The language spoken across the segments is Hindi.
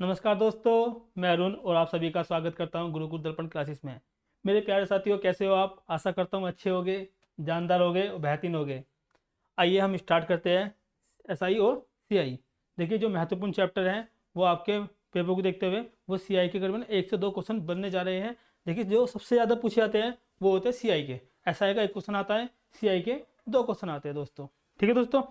नमस्कार दोस्तों, मैं अरुण और आप सभी का स्वागत करता हूं गुरुकुल दर्पण क्लासेस में। मेरे प्यारे साथियों, कैसे हो आप? आशा करता हूं अच्छे होगे, जानदार होगे और बेहतरीन होगे। आइए हम स्टार्ट करते हैं एसआई और सीआई। देखिए, जो महत्वपूर्ण चैप्टर हैं वो आपके पेपर को देखते हुए वो सीआई के करीबन 1 से 2 क्वेश्चन बनने जा रहे हैं। देखिए, जो सबसे ज़्यादा पूछे जाते हैं वो होते हैं सीआई के। एसआई का 1 क्वेश्चन आता है, सीआई के 2 क्वेश्चन आते हैं दोस्तों। ठीक है दोस्तों,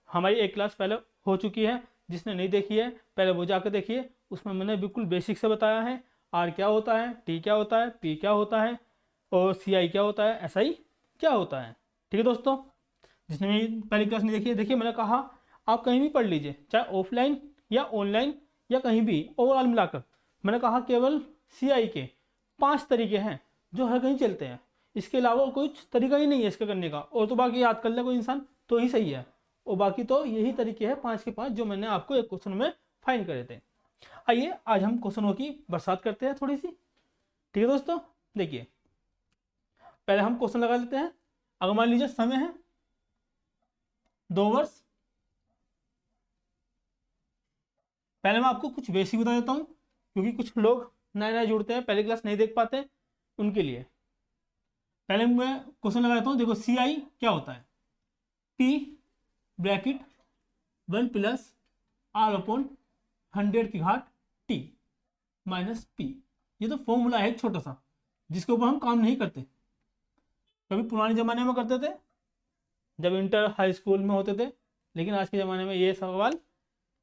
हमारी एक क्लास पहले हो चुकी है। जिसने नहीं देखी है पहले वो जाकर देखिए। उसमें मैंने बिल्कुल बेसिक से बताया है, आर क्या होता है, टी क्या होता है, पी क्या होता है और सीआई क्या होता है, एसआई क्या होता है। ठीक है दोस्तों, जिसने भी पहली क्लास नहीं देखी है, देखिए मैंने कहा आप कहीं भी पढ़ लीजिए, चाहे ऑफलाइन या ऑनलाइन या कहीं भी, ओवरऑल मिलाकर मैंने कहा केवल सीआई के 5 तरीके हैं जो हर कहीं चलते हैं। इसके अलावा कोई तरीका ही नहीं है इसका करने का, और तो बाकी याद कर ले कोई इंसान तो ही सही है। और बाकी तो यही तरीके हैं 5 के 5 जो मैंने आपको एक क्वेश्चन में फाइन करे थे। आइए आज हम क्वेश्चनों की बरसात करते हैं थोड़ी सी। ठीक है दोस्तों, देखिए पहले हम क्वेश्चन लगा लेते हैं। अगर मान लीजिए समय है 2 वर्ष। पहले मैं आपको कुछ बेसिक बता देता हूँ, क्योंकि कुछ लोग नए नए जुड़ते हैं, पहली क्लास नहीं देख पाते, उनके लिए पहले मैं क्वेश्चन लगा देता हूँ। देखो, सी आई क्या होता है? P bracket 1+r/100 T minus P. ये तो फॉर्मूला है एक छोटा सा, जिसके ऊपर हम काम नहीं करते। कभी पुराने जमाने में करते थे जब इंटर हाई स्कूल में होते थे, लेकिन आज के ज़माने में ये सवाल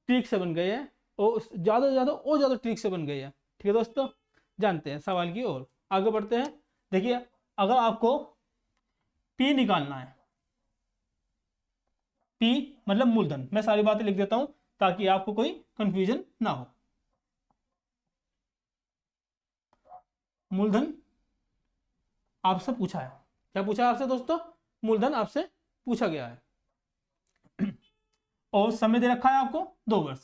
ट्रिक से बन गए हैं, और ज़्यादा से ज़्यादा और ज़्यादा ट्रिक से बन गए हैं। ठीक है दोस्तों, जानते हैं सवाल की ओर आगे बढ़ते हैं। देखिए, अगर आपको पी निकालना है, पी मतलब मूलधन, मैं सारी बातें लिख देता हूं ताकि आपको कोई कंफ्यूजन ना हो। मूलधन आपसे पूछा है, क्या पूछा है आपसे दोस्तों? मूलधन आपसे पूछा गया है। और समय दे रखा है आपको 2 वर्ष।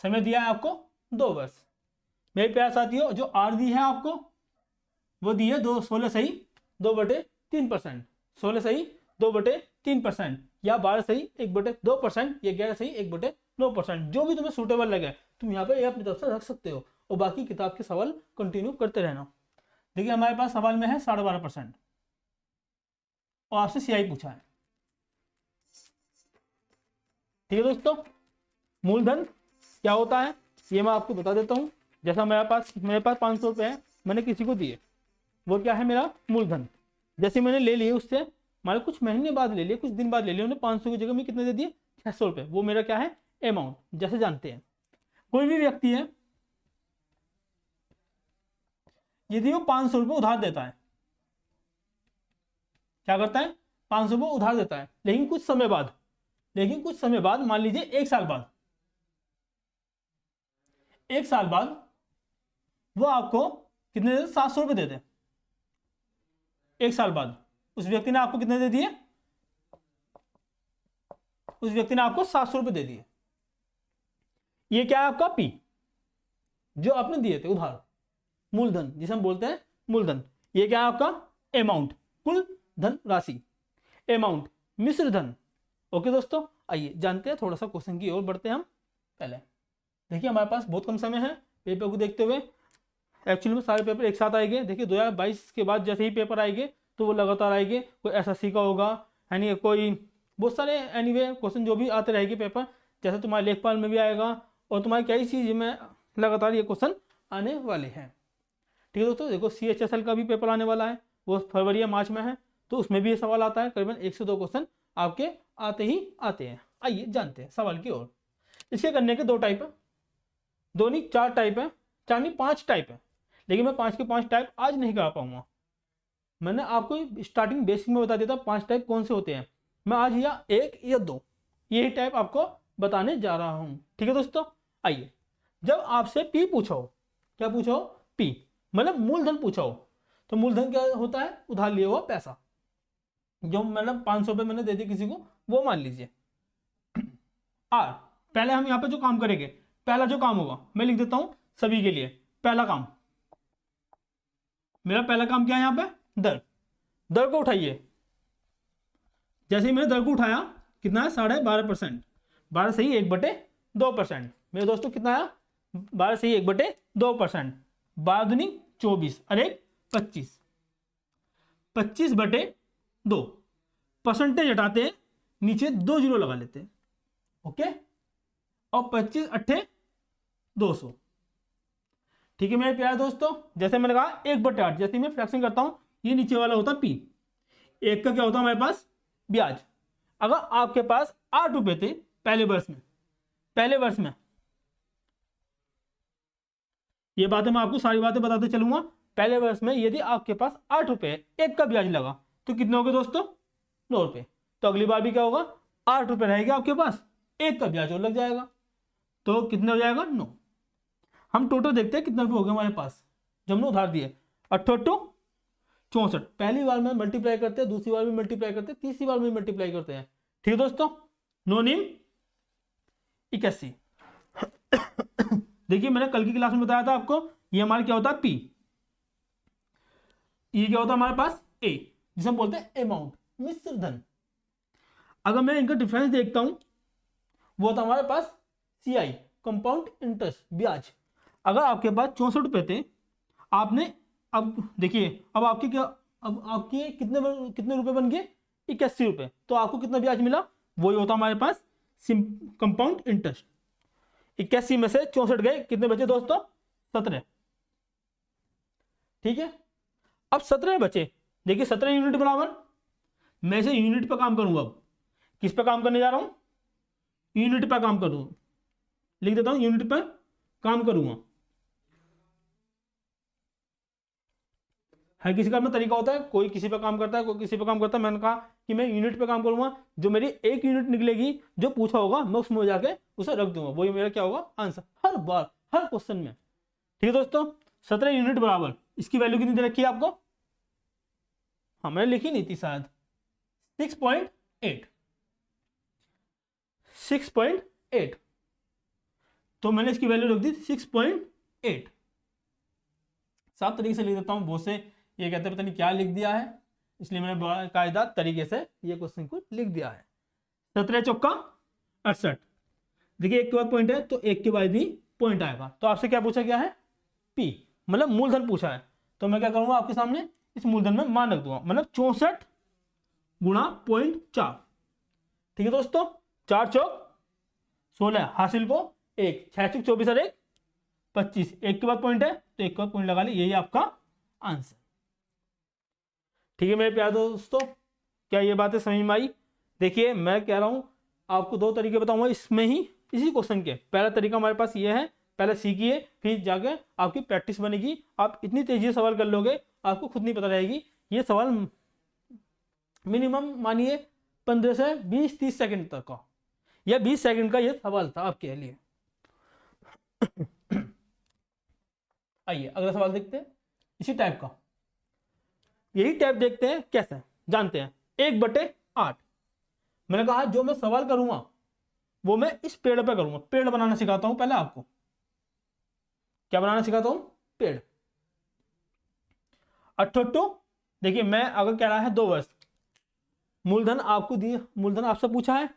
समय दिया है आपको 2 वर्ष। मेरे प्यारे साथियों, जो आर दी है आपको वो दी है 2 16 सही 2/3%। 16 सही 2/3%, या 12 सही 1/2%, या 11 सही 1/9%। जो भी तुम्हें सूटेबल लगे तुम यहाँ पे अपनी तरफ से रख सकते हो, और बाकी किताब के सवाल कंटिन्यू करते रहना। देखिए, हमारे पास सवाल में है 12.5%, और आपसे सीआई पूछा है। ठीक है दोस्तों, मूलधन क्या होता है ये मैं आपको बता देता हूँ। जैसा मेरे पास 500 रुपये है, मैंने किसी को दिए, वो क्या है? मेरा मूलधन। जैसे मैंने ले लिए उससे, मान लो कुछ महीने बाद ले लिए, कुछ दिन बाद ले लिए, उन्हें 500 की जगह में कितने दे दिए? 600 रुपये। वो मेरा क्या है? अमाउंट। जैसे जानते हैं, कोई भी व्यक्ति है, यदि वो 500 रुपये उधार देता है, क्या करता है? 500 रुपये उधार देता है, लेकिन कुछ समय बाद मान लीजिए 1 साल बाद, 1 साल बाद वो आपको कितने दे? 700 रुपये दे दे। 1 साल बाद उस व्यक्ति ने आपको कितने दे दिए? उस व्यक्ति ने आपको 700 रुपये दे दिए। ये क्या है? आपका पी, जो आपने दिए थे उधार, मूलधन जिसे हम बोलते हैं मूलधन। ये क्या है? आपका अमाउंट, कुल धन राशि, अमाउंट, मिश्र धन। ओके दोस्तों, आइए जानते हैं थोड़ा सा क्वेश्चन की ओर बढ़ते हैं हम। पहले देखिए, हमारे पास बहुत कम समय है पेपर को देखते हुए। एक्चुअली में सारे पेपर एक साथ आएंगे। देखिए, 2022 के बाद जैसे ही पेपर आएंगे तो वो लगातार आएंगे। कोई एसएससी का होगा, यानी कोई बहुत सारे एनीवे क्वेश्चन जो भी आते रहेंगे पेपर, जैसे तुम्हारे लेखपाल में भी आएगा, और तुम्हारी कई चीज़ में लगातार ये क्वेश्चन आने वाले हैं। ठीक है दोस्तों, देखो CHSL का भी पेपर आने वाला है, वो फरवरी या मार्च में है, तो उसमें भी ये सवाल आता है। करीबन 1 से 2 क्वेश्चन आपके आते ही आते हैं। आइए जानते हैं सवाल की ओर। इसके करने के 2 टाइप है, दो नहीं 4 टाइप है, 4 नहीं 5 टाइप है, लेकिन मैं 5 के 5 टाइप आज नहीं करा पाऊंगा। मैंने आपको स्टार्टिंग बेसिक में बता दिया था 5 टाइप कौन से होते हैं। मैं आज या 1 या 2 यही टाइप आपको बताने जा रहा हूं। ठीक है दोस्तों, आइए। जब आपसे पी पूछो, क्या पूछो? पी मतलब मूलधन पूछो, तो मूलधन क्या होता है? उधार लिया हुआ पैसा, जो मतलब 500 रुपये मैंने दे दिए किसी को, वो मान लीजिए। आर, पहले हम यहाँ पे जो काम करेंगे, पहला जो काम होगा मैं लिख देता हूं सभी के लिए। पहला काम, मेरा पहला काम क्या है? यहाँ पे दर, दर को उठाइए। जैसे ही मैंने दर को उठाया, कितना है 12.5%, 12 सही 1/2%। मेरे दोस्तों कितना आया 12 सही 1/2%, 12 दूनी 24 और 1 25, 25/2। परसेंटेज हटाते हैं, नीचे 2 जीरो लगा लेते हैं, ओके, और 25 अट्ठे 200। ठीक है मेरे प्यारे दोस्तों, जैसे मैंने कहा 1/8, जैसे मैं फ्रैक्शन करता हूं ये नीचे वाला होता पी, एक का क्या होता है हमारे पास ब्याज। अगर आपके पास 8 रुपए थे पहले वर्ष में, ये बातें मैं आपको सारी बातें बताते चलूंगा। पहले वर्ष में यदि आपके पास 8 रुपए एक का ब्याज लगा तो कितने हो गए दोस्तों 9 रुपए। तो अगली बार भी क्या होगा 8 रुपए रहेगा आपके पास, एक का ब्याज और लग जाएगा, तो कितने हो जाएगा 9। हम टोटल देखते हैं कितने रुपए हो गए हमारे पास जब हमने उधार दिए, 8 64। पहली बार में मल्टीप्लाई करते हैं, दूसरी बार भी मल्टीप्लाई करते हैं, तीसरी बार में मल्टीप्लाई करते हैं। ठीक है दोस्तों, 9 निम 81। देखिए मैंने कल की क्लास में बताया था आपको, ये हमारा क्या होता है पी, ये क्या होता है हमारे पास ए, जिसे हम बोलते हैं अमाउंट, मिश्र धन। अगर मैं इनका डिफरेंस देखता हूं वो होता हमारे पास सी आई, कंपाउंड इंटरेस्ट, ब्याज। अगर आपके पास 64 रुपए थे, आपने अब देखिए अब आपके कितने रुपए बन गए 81 रुपए, तो आपको कितना ब्याज मिला, वही होता हमारे पास कंपाउंड इंटरेस्ट। 81 में से 64 गए, कितने बचे दोस्तों 17। ठीक है, अब 17 बचे, देखिए 17 यूनिट बराबर, मैं इसे यूनिट पर काम करूंगा। अब किस पर काम करने जा रहा हूं, यूनिट पर काम करूंगा, लिख देता हूं यूनिट पर काम करूंगा। हर किसी का अपना तरीका होता है, कोई किसी पे काम करता है, कोई किसी पे काम करता है। मैंने कहा कि मैं यूनिट पे काम करूंगा, जो मेरी एक यूनिट निकलेगी जो पूछा होगा मैं उसमें जाके उसे रख दूंगा, वही मेरा क्या होगा आंसर हर बार हर क्वेश्चन में। ठीक है दोस्तों, 17 यूनिट बराबर, इसकी वैल्यू कितनी दे रखी है आपको, हाँ मैंने लिखी नहीं थी शायद, 6.8, 6.8, तो मैंने इसकी वैल्यू रख दी 6.8। साफ तरीके से लिख देता हूं, बहुत से ये कहते हैं पता नहीं क्या लिख दिया है, इसलिए मैंने बड़ा कायदा तरीके से ये क्वेश्चन को लिख दिया है। 17 चौका 68, देखिए एक के बाद पॉइंट है तो एक के बाद ही पॉइंट आएगा। तो आपसे क्या पूछा गया है पी, मतलब मूलधन पूछा है, तो मैं क्या करूंगा आपके सामने इस मूलधन में मान रख दूंगा, मतलब 64 गुणा 0.4। ठीक है दोस्तों, 4 चौक 16, हासिल को 1, 6 चौक 24 और 1 25, एक के बाद पॉइंट है तो एक के बाद पॉइंट लगा ली, यही आपका आंसर। ठीक है मेरे प्यारे दोस्तों, क्या ये बातें समझ में आई। देखिए मैं कह रहा हूं आपको 2 तरीके बताऊंगा इसमें ही, इसी क्वेश्चन के। पहला तरीका हमारे पास ये है, पहले सीखिए फिर जाके आपकी प्रैक्टिस बनेगी, आप इतनी तेजी से सवाल कर लोगे आपको खुद नहीं पता रहेगी। ये सवाल मिनिमम मानिए 15 से 20-30 सेकंड तक का, या 20 सेकंड का ये सवाल था आपके लिए। आइए अगला सवाल देखते हैं, इसी टाइप का, यही टाइप देखते हैं कैसे जानते हैं। 1/8, मैंने कहा जो मैं सवाल करूंगा वो मैं इस पेड़ पे करूंगा, पेड़ बनाना सिखाता हूं पहले आपको। क्या बनाना सिखाता हूं, पेड़। 8 देखिए मैं अगर कह रहा है 2 वर्ष, मूलधन आपको दिए, मूलधन आपसे पूछा है,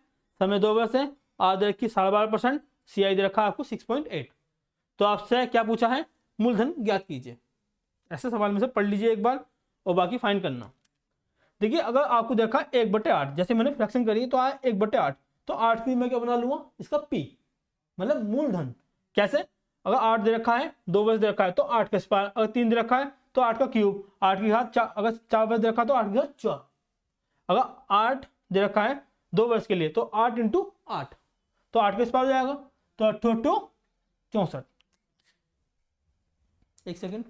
समय 2 वर्ष है, आज रखी 12.5%, CI दे रखा है आपको 6.8, तो आपसे क्या पूछा है मूलधन ज्ञात कीजिए। ऐसे सवाल में से पढ़ लीजिए एक बार और बाकी फाइन करना। देखिए अगर आपको देखा 1/8, जैसे मैंने फ्रैक्शन करी तो आया 1/8, तो 8 की मैं क्या बना लूंगा इसका पी, मतलब मूलधन। कैसे, अगर 8 दे रखा है 2 वर्ष दे रखा है तो 8 का स्क्वायर, अगर 3 दे रखा है तो 8 का क्यूब, 8 की घात 4, अगर 4 वर्ष दे रखा है तो 8 की घात 4, अगर 8 दे रखा है 2 वर्ष के लिए तो 8 × 8, तो 8 का स्क्वायर हो जाएगा, तो 8 64। एक सेकेंड,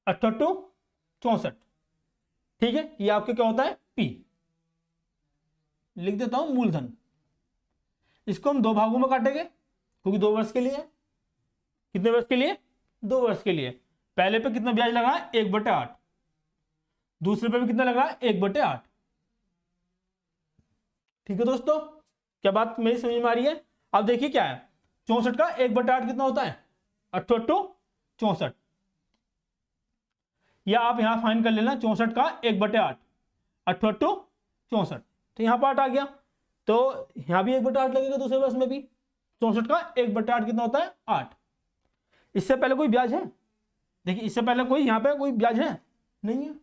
8 64, ठीक है, ये आपके क्या होता है पी। लिख देता हूं मूलधन, इसको हम 2 भागों में काटेंगे क्योंकि 2 वर्ष के लिए, कितने वर्ष के लिए 2 वर्ष के लिए। पहले पे कितना ब्याज लगा है 1/8, दूसरे पे भी कितना लगा है 1/8। ठीक है दोस्तों, क्या बात मेरी समझ में आ रही है। अब देखिए क्या है 64 का 1/8 कितना होता है 8 64, या आप यहां फाइन कर लेना 64 का 1/8, 8 8 64, तो यहाँ पर 8 आ गया, तो यहाँ भी 1/8 लगेगा दूसरे वर्ष में भी। 64 का 1/8 कितना होता है? 8। इससे पहले कोई ब्याज है? देखिए इससे पहले कोई यहाँ पे कोई ब्याज है नहीं है,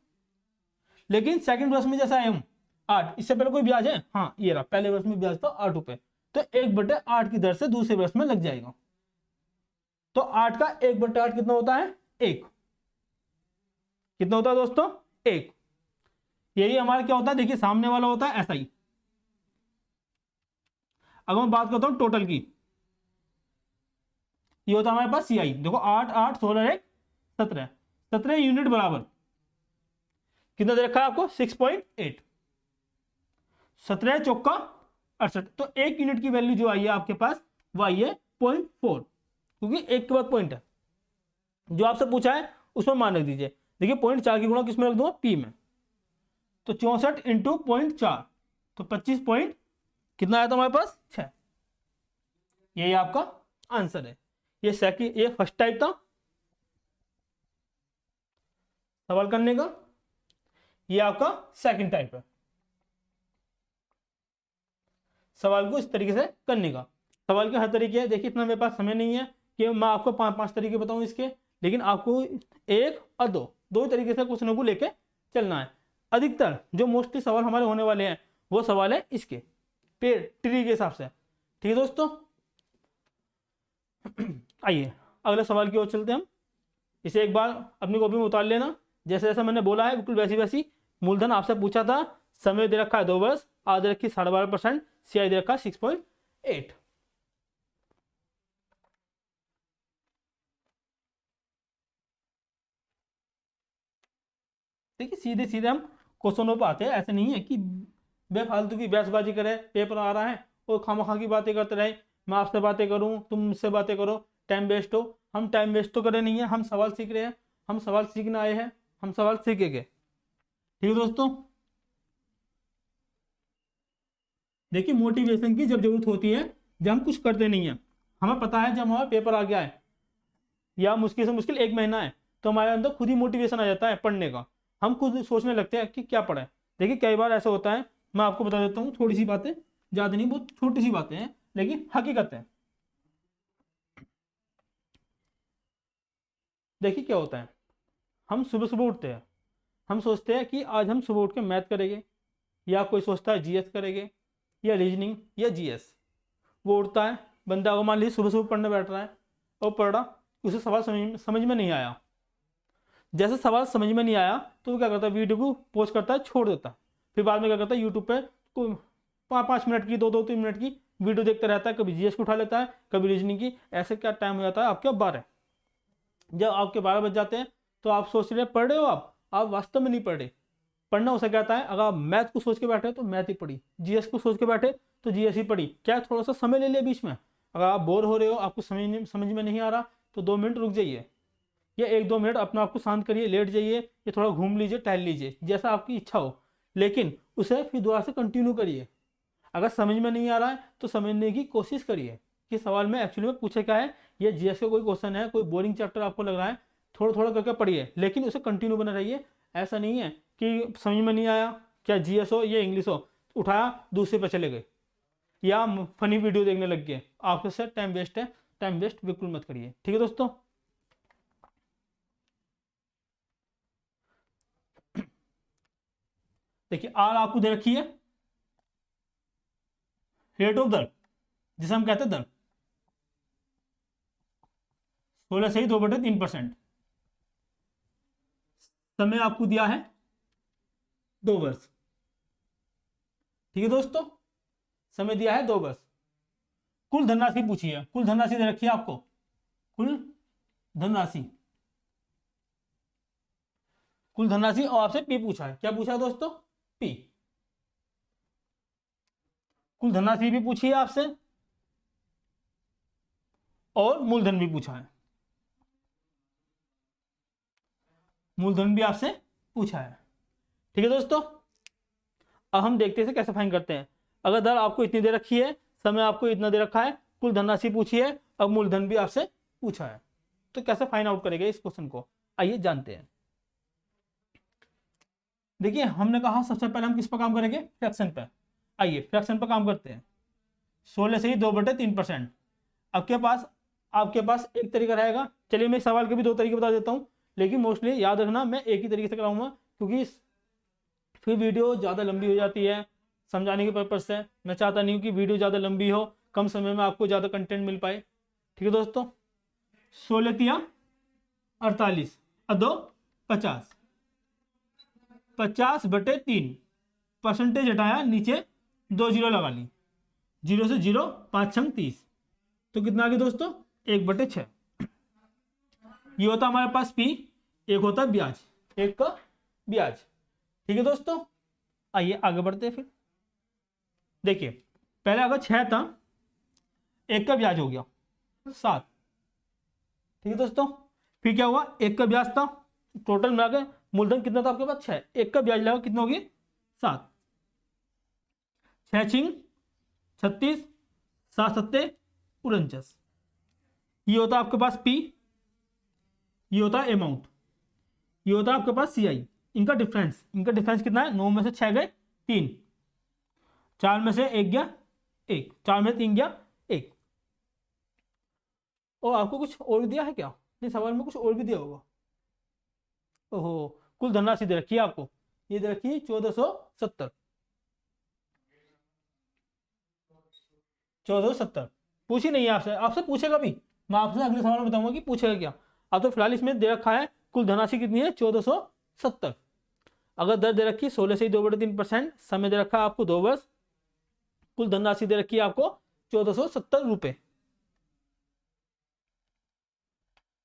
लेकिन सेकंड वर्ष में जैसा है हम 8, इससे पहले कोई ब्याज है? हाँ ये रहा, पहले वर्ष में ब्याज था 8 रुपए, तो 1/8 की दर से दूसरे वर्ष में लग जाएगा। तो 8 का 1/8 कितना होता है? 1। कितना होता है दोस्तों? 1। यही हमारा क्या होता है, देखिए सामने वाला होता है ऐसा ही। अब मैं बात करता हूं टोटल की, ये होता है हमारे पास CI। देखो 8 8 16 1 17, 17 यूनिट बराबर कितना दे रखा है आपको? 6.8। 17 चौका 68, तो 1 यूनिट की वैल्यू जो आई है आपके पास वो आई है 0.4, क्योंकि 1 के बाद पॉइंट है। जो आपसे पूछा है उसमें मान रख दीजिए। देखिए 0.4 की गुणा किसमें रख दूंगा? P में। तो 64 इंटू 0.4, तो 25 पॉइंट कितना आया था हमारे पास? 6। यही आपका आंसर है। ये फर्स्ट टाइप था सवाल करने का, ये आपका सेकंड टाइप है सवाल को इस तरीके से करने का। सवाल के हर तरीके हैं, देखिए इतना मेरे पास समय नहीं है कि मैं आपको 5 तरीके बताऊं इसके, लेकिन आपको 1 और 2 तरीके से क्वेश्चनों को लेके चलना है। अधिकतर जो मोस्टली सवाल हमारे होने वाले हैं वो सवाल है इसके पेड़ ट्री के हिसाब से। ठीक है दोस्तों, आइए अगले सवाल की ओर चलते हैं हम। इसे एक बार अपनी कॉपी में उतार लेना, जैसे जैसा मैंने बोला है बिल्कुल वैसी वैसी। मूलधन आपसे पूछा था, समय दे रखा है 2 वर्ष, आज रखी 12.5%, CI दे रखा 6.8। देखिए सीधे सीधे हम क्वेश्चनों पर आते हैं, ऐसे नहीं है कि बेफालतू की बहसबाजी करे, पेपर आ रहा है और खामखा की बातें करते रहे, मैं आपसे बातें करूं तुम मुझसे बातें करो, टाइम वेस्ट हो। हम टाइम वेस्ट तो करे नहीं है, हम सवाल सीख रहे हैं, हम सवाल सीखने आए हैं, हम सवाल सीखेंगे। ठीक है दोस्तों, देखिए मोटिवेशन की जब जरूरत होती है, जब हम कुछ करते नहीं है, हमें पता है जब हमारा पेपर आ गया है या मुश्किल से मुश्किल 1 महीना है, तो हमारे अंदर खुद ही मोटिवेशन आ जाता है पढ़ने का, हम खुद सोचने लगते हैं कि क्या पढ़े। देखिए कई बार ऐसा होता है, मैं आपको बता देता हूँ थोड़ी सी बातें, ज़्यादा नहीं, बहुत छोटी सी बातें हैं लेकिन हकीकत है। देखिए क्या होता है, हम सुबह सुबह उठते हैं, हम सोचते हैं कि आज हम सुबह उठ के मैथ करेंगे, या कोई सोचता है GS करेंगे या रीजनिंग या GS। वो उठता है, बंदा को मान लीजिए सुबह सुबह पढ़ने बैठ रहा है और पढ़ रहा, उसे सवाल समझ में नहीं आया। जैसे सवाल समझ में नहीं आया तो वो क्या करता है, वीडियो को पॉज करता है, छोड़ देता है, फिर बाद में क्या करता है, यूट्यूब पे कोई 5 मिनट की 2-3 मिनट की वीडियो देखता रहता है, कभी GS को उठा लेता है, कभी रीजनिंग की। ऐसे क्या टाइम हो जाता है आपके 12। जब आपके 12 बज जाते हैं तो आप सोच रहे पढ़ रहे हो, आप वास्तव में नहीं पढ़ रहे। पढ़ना उसे कहता है, अगर आप मैथ को सोच के बैठे तो मैथ ही पढ़ी, GS को सोच के बैठे तो GS ही पढ़ी। क्या थोड़ा सा समय ले लिया बीच में, अगर आप बोर हो रहे हो, आपको समझ में नहीं आ रहा, तो 2 मिनट रुक जाइए, या 1-2 मिनट अपने आप को शांत करिए, लेट जाइए, या थोड़ा घूम लीजिए, टहल लीजिए, जैसा आपकी इच्छा हो, लेकिन उसे फिर दोबारा से कंटिन्यू करिए। अगर समझ में नहीं आ रहा है तो समझने की कोशिश करिए कि सवाल में एक्चुअली में पूछे क्या है। ये GS का कोई क्वेश्चन है, कोई बोरिंग चैप्टर आपको लग रहा है, थोड़ा थोड़ा करके पढ़िए, लेकिन उसे कंटिन्यू बना रहिए। ऐसा नहीं है कि समझ में नहीं आया, क्या GS हो या इंग्लिश हो, उठाया दूसरे पर चले गए या फनी वीडियो देखने लग गए, आपके से टाइम वेस्ट है। टाइम वेस्ट बिल्कुल मत करिए। ठीक है दोस्तों, देखिए आर आपको दे रखी है, रेट ऑफ दर जिसे हम कहते हैं दर, 16 से ही 2/3%। समय आपको दिया है 2 वर्ष। ठीक है दोस्तों, समय दिया है 2 वर्ष। कुल धनराशि पूछी है, कुल धनराशि दे रखी है आपको, कुल धनराशि, कुल धनराशि, और आपसे पी पूछा है। क्या पूछा है दोस्तों? पी। कुल धनराशि भी पूछी है आपसे और मूलधन भी पूछा है, मूलधन भी आपसे पूछा है। ठीक है दोस्तों, अब हम देखते हैं कैसे फाइन करते हैं। अगर दर आपको इतनी दे रखी है, समय आपको इतना दे रखा है, कुल धनराशि पूछी है, अब मूलधन भी आपसे पूछा है, तो कैसे फाइंड आउट करेंगे इस क्वेश्चन को, आइए जानते हैं। देखिए हमने कहा सबसे पहले हम किस पर काम करेंगे, फ्रैक्शन पर। आइए फ्रैक्शन पर काम करते हैं। 16 से ही 2/3%। आपके पास एक तरीका रहेगा। चलिए मैं इस सवाल के भी दो तरीके बता देता हूँ, लेकिन मोस्टली याद रखना मैं एक ही तरीके से कराऊंगा, क्योंकि फिर वीडियो ज़्यादा लंबी हो जाती है समझाने के पर्पज से। मैं चाहता नहीं हूँ कि वीडियो ज़्यादा लंबी हो, कम समय में आपको ज़्यादा कंटेंट मिल पाए। ठीक है दोस्तों, 16 तिया 48 अदो 50, 50/3 परसेंटेज हटाया, नीचे 2 जीरो लगा ली, 0 से 0 5 छंग 30, तो कितना आ गया दोस्तों 1/6। ये होता हमारे पास पी, एक होता ब्याज, एक का ब्याज। ठीक है दोस्तों, आइए आगे बढ़ते हैं। फिर देखिए पहले अगर 6 था, एक का ब्याज हो गया 7। ठीक है दोस्तों, फिर क्या हुआ, एक का ब्याज था, टोटल मिला के मूलधन कितना था आपके पास 6, एक का ब्याज लगा कितना हो गया 7, 6 छिंग 36, 7 सत्ते 49। ये होता आपके पास पी, ये होता है अमाउंट, ये होता है आपके पास सी आई। इनका डिफरेंस कितना है, 9 में से 6 गए 3, 4 में से 1 गया 1, 4 में 3 गया 1। और आपको कुछ और भी दिया है क्या, नहीं सवाल में कुछ और भी दिया होगा। ओहो, कुल धनराशि दे रखी है आपको, ये दे रखी है 1470। 1470 पूछी नहीं है आपसे, आपसे पूछेगा भी, मैं आपसे अगले सवाल में बताऊंगा कि पूछेगा क्या। अब तो फिलहाल इसमें दे रखा है कुल धनराशि कितनी है 1470। अगर दर दे रखी 16 से ही 2/3%, समय दे रखा है आपको 2 वर्ष, कुल धनराशि दे रखी है आपको 1470 रुपए।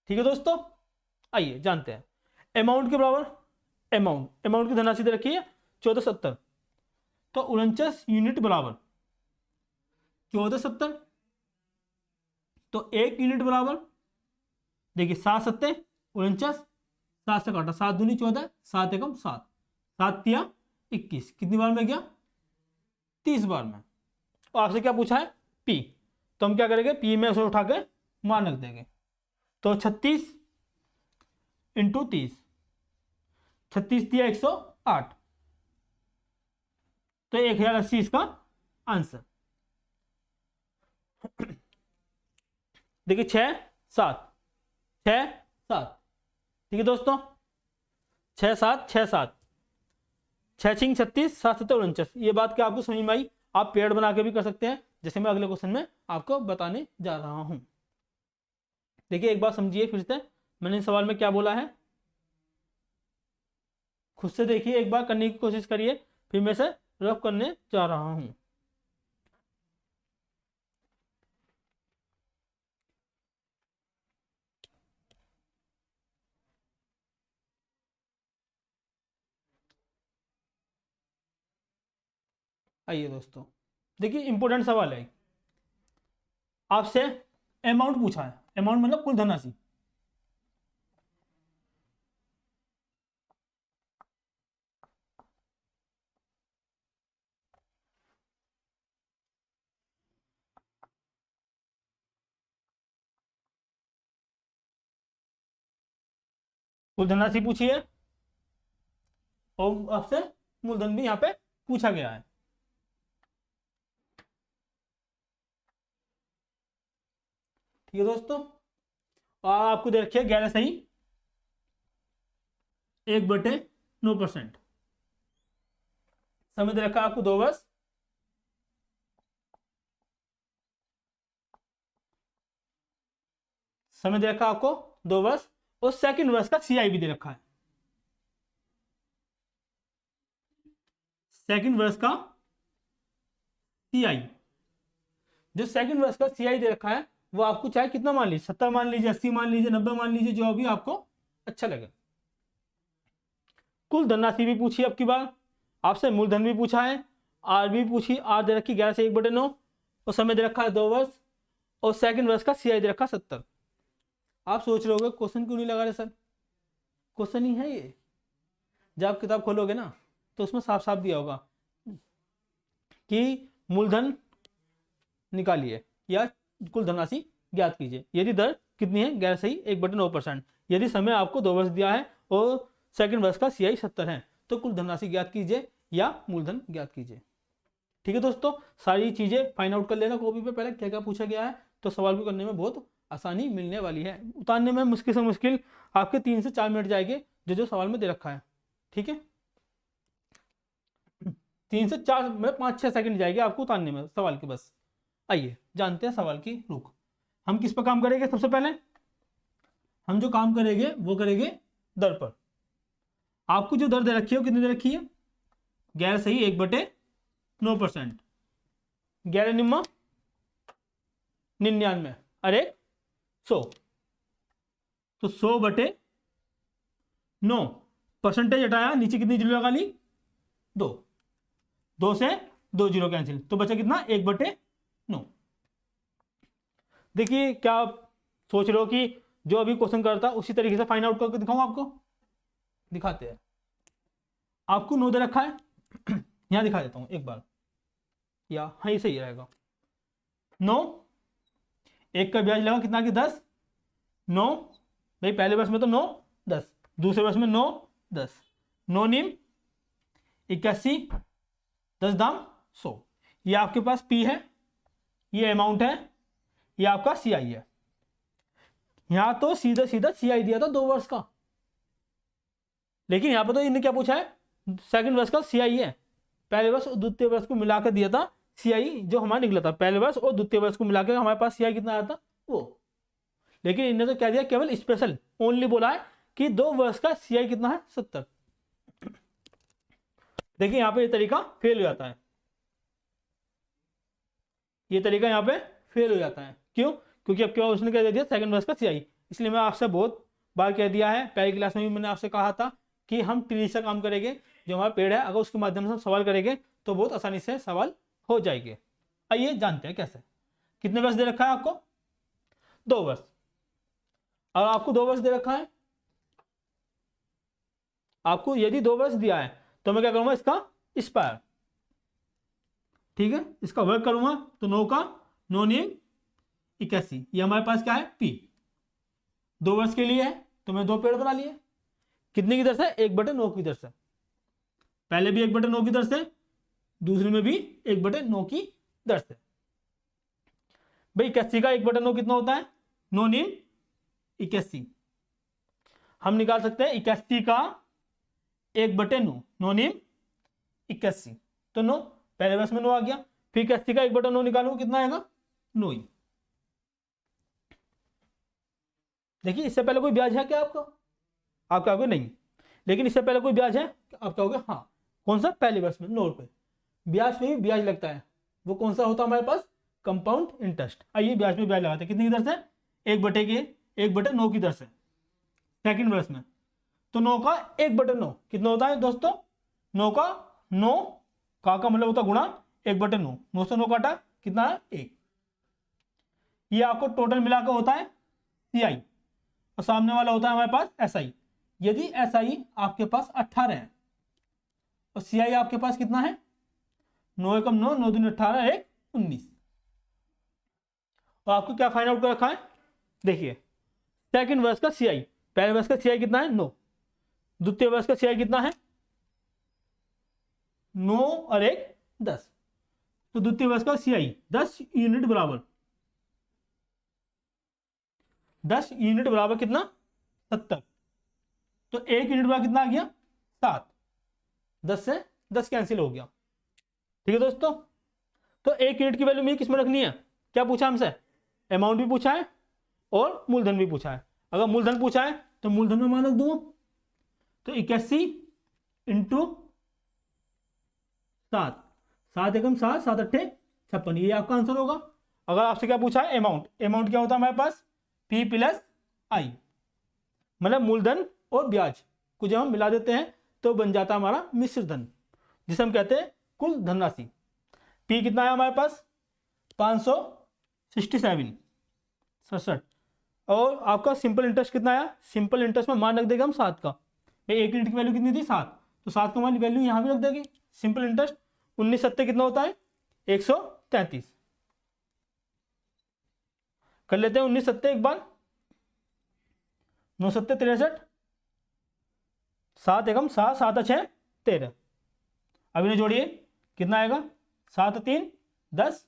ठीक है दोस्तों, आइए जानते हैं अमाउंट के बराबर। अमाउंट की धनराशि दे रखी है 1470, तो 49 यूनिट बराबर 1470, तो 1 यूनिट बराबर, देखिए 7 सत्ते 49, 7 से काटा 7 दूनी 14, 7 एकम 7, 7 तिया 21, कितनी बार में गया 30 बार में। और आपसे क्या पूछा है पी, तो हम क्या करेंगे पी में उसे उठा के मान रख देंगे। तो 36 इंटू 30, 36 तिया 108, तो 1080 इसका आंसर। देखिए 6 7 6 7, ठीक है दोस्तों, 6 7 6 7, 6 छिंग 36, 7 7 49। ये बात क्या आपको समझ में आई, आप पेड़ बना के भी कर सकते हैं, जैसे मैं अगले क्वेश्चन में आपको बताने जा रहा हूं। देखिए एक बात समझिए फिर से, मैंने सवाल में क्या बोला है, खुद से देखिए एक बार करने की कोशिश करिए, फिर मैं से रफ करने जा रहा हूं। आइए दोस्तों, देखिए इंपॉर्टेंट सवाल है, आपसे अमाउंट पूछा है, अमाउंट मतलब कुल धनराशि। कुल धनराशि पूछी है और आपसे मूलधन भी यहाँ पे पूछा गया है। ठीक है दोस्तों, और आपको दे रखिए 11 सही 1/9%, समय दे रखा आपको 2 वर्ष, समय दे रखा आपको 2 वर्ष, और सेकंड वर्ष का सीआई भी दे रखा है। सेकंड वर्ष का सीआई, जो सेकंड वर्ष का सीआई दे रखा है वो आपको चाहे कितना मान लीजिए, 70 मान लीजिए, 80 मान लीजिए, 90 मान लीजिए, जो भी आपको अच्छा लगे। कुल धनराशि भी पूछी अब की बार आपसे, मूलधन भी पूछा है, आर भी पूछी, आर दे रखी 11 से 1/9, और समय दे रखा है 2 वर्ष, और सेकंड वर्ष का सीआई दे रखा 70। आप सोच रहे होगे क्वेश्चन क्यों नहीं लगा रहे सर, क्वेश्चन ही है ये। जब आप किताब खोलोगे ना तो उसमें साफ साफ दिया होगा कि मूलधन निकालिए या कुल धनराशि ज्ञात कीजिए, यदि दर कितनी है 11 सही 1/9%, यदि समय आपको 2 वर्ष दिया है और सेकंड वर्ष का सीआई 70 है, तो कुल धनराशि ज्ञात कीजिए या मूलधन ज्ञात कीजिए। ठीक है दोस्तों, सारी चीजें फाइंड आउट कर लेना कॉपी पे पहले क्या क्या पूछा गया है, तो सवाल को करने में बहुत आसानी मिलने वाली है। उतारने में मुश्किल से मुश्किल आपके 3 से 4 मिनट जाएंगे जो सवाल में दे रखा है। ठीक है, 3 से 4 में 5-6 सेकंड जाएंगे आपको उतारने में सवाल के बस। आइए जानते हैं सवाल की रुख। हम किस पर काम करेंगे? सबसे पहले हम जो काम करेंगे वो करेंगे दर पर। आपको जो दर दे रखी है वो कितनी दे रखी है? गैर सही 1/9%, गैर निम्न 99 और 100। तो 100/9 परसेंटेज हटाया, नीचे कितनी जीरो लगा ली? 2। 2 से 2 जीरो कैंसिल, तो बचा कितना? 1/9। देखिए क्या आप सोच रहे हो कि जो अभी क्वेश्चन करता उसी तरीके से फाइंड आउट करके दिखाऊं आपको? दिखाते हैं। आपको 9 दे रखा है, यहां दिखा देता हूं एक बार, या हाँ ये सही रहेगा। 9, 1 का ब्याज लगा कितना कि 10। 9 भाई पहले वर्ष में तो 9 10, दूसरे वर्ष में 9 10, 9 निम 81, 10 दाम 100। ये आपके पास पी है, ये अमाउंट है, ये आपका सीआई है। यहां तो सीधा सीधा सीआई दिया था 2 वर्ष का, लेकिन यहां पर तो इन्हें क्या पूछा है? सेकंड वर्ष का सीआई है। पहले वर्ष और द्वितीय वर्ष को मिलाकर दिया था सीआई जो हमारा निकला था। पहले वर्ष और द्वितीय वर्ष को मिलाकर हमारे पास सीआई कितना आया था वो। लेकिन इन्हें तो क्या दिया? केवल स्पेशल ओनली बोला है कि 2 वर्ष का सीआई कितना है? 70। देखिए यहां पे ये तरीका फेल हो जाता है, ये तरीका यहां पे फेल हो जाता है। क्यों? क्योंकि अब क्या उसने क्या दे दिया? सेकंड वर्ष का सीआई। इसलिए मैं आपसे बहुत बार कह दिया है, पहली क्लास में भी मैंने आपसे कहा था कि हम ट्री से काम करेंगे, जो हमारा पेड़ है अगर उसके माध्यम से हम सवाल करेंगे तो बहुत आसानी से सवाल हो जाएंगे। आइए जानते हैं कैसे। कितने वर्ष दे रखा है आपको? 2 वर्ष। और आपको 2 वर्ष दे रखा है, आपको यदि 2 वर्ष दिया है तो मैं क्या करूंगा? इसका एक्सपायर, ठीक है, इसका वर्क करूंगा तो 9 का 9 नियम 81। ये हमारे पास क्या है? पी। 2 वर्ष के लिए है तो मैं 2 पेड़ बना लिए। कितने की दर से? 1/9 की दर से। पहले भी 1/9 की दर से, दूसरे में भी 1/9 की दर से। भाई 81 का 1/9 कितना होता है? 9 नियम 81। हम निकाल सकते हैं 81 का 1/9, 9 नियम 81, तो 9 पहले वर्ष में 9 आ गया। फिर 81 का 1/9 निकालूंगा, कितना आएगा? 9 ही। देखिए इससे पहले कोई ब्याज है क्या आपका? आप कहोगे नहीं, लेकिन इससे पहले कोई ब्याज है? आप कहोगे हाँ। कौन सा? पहले वर्ष में 9 रुपए। ब्याज में भी ब्याज लगता है, वो कौन सा होता है हमारे पास? Compound interest. आइए ब्याज में ब्याज लगाते हैं। कितनी की दर से? 1/9 की दर से सेकंड वर्ष में। तो 9 का 1/9 कितना होता है दोस्तों? 9 का 9 का मतलब होता गुणा 1/9। 9 से 9 काटा कितना है? 1। ये आपको टोटल मिलाकर होता है सीआई, और सामने वाला होता है हमारे पास एसआई। यदि एसआई आपके पास 18 है और सीआई आपके पास कितना है? 9 एकम 9, 9 दूनी 18, 1 19। और आपको क्या फाइंड आउट कर रखा है? देखिए सेकंड वर्ष का सीआई, पहले वर्ष का सीआई कितना है? 9। द्वितीय वर्ष का सीआई कितना है? 9 और 1 10। तो द्वितीय वर्ष का सीआई 10 यूनिट बराबर 10 यूनिट बराबर कितना? 70। तो 1 यूनिट बराबर कितना आ गया? 7। 10 से 10 कैंसिल हो गया। ठीक है दोस्तों, तो 1 यूनिट की वैल्यू मुझे किसमें रखनी है? क्या पूछा हमसे? अमाउंट भी पूछा है और मूलधन भी पूछा है। अगर मूलधन पूछा है तो मूलधन में मान रख दूंगा, तो 81 इंटू 7, 7 एकम 7, 7 अट्ठे 56, ये आपका आंसर होगा। अगर आपसे क्या पूछा है? अमाउंट। अमाउंट क्या होता है हमारे पास? पी प्लस आई, मतलब मूलधन और ब्याज को जब हम मिला देते हैं तो बन जाता है हमारा मिश्र धन, जिसे हम कहते हैं कुल धनराशि। पी कितना है हमारे पास? 567, और आपका सिंपल इंटरेस्ट कितना आया? सिंपल इंटरेस्ट में मान रख देगा हम 7 का। भाई 1 यूनिट की वैल्यू कितनी थी? 7, तो 7 का मान वैल्यू यहां भी रख देगी। सिंपल इंटरेस्ट 19 सत्ते कितना होता है? 133। कर लेते हैं 19 सत्ते एक बार, 9 सत्ते 63, 7 एकम 7, 7 अच्छे 13। अब इन्हें जोड़िए, कितना आएगा, 7 3 10,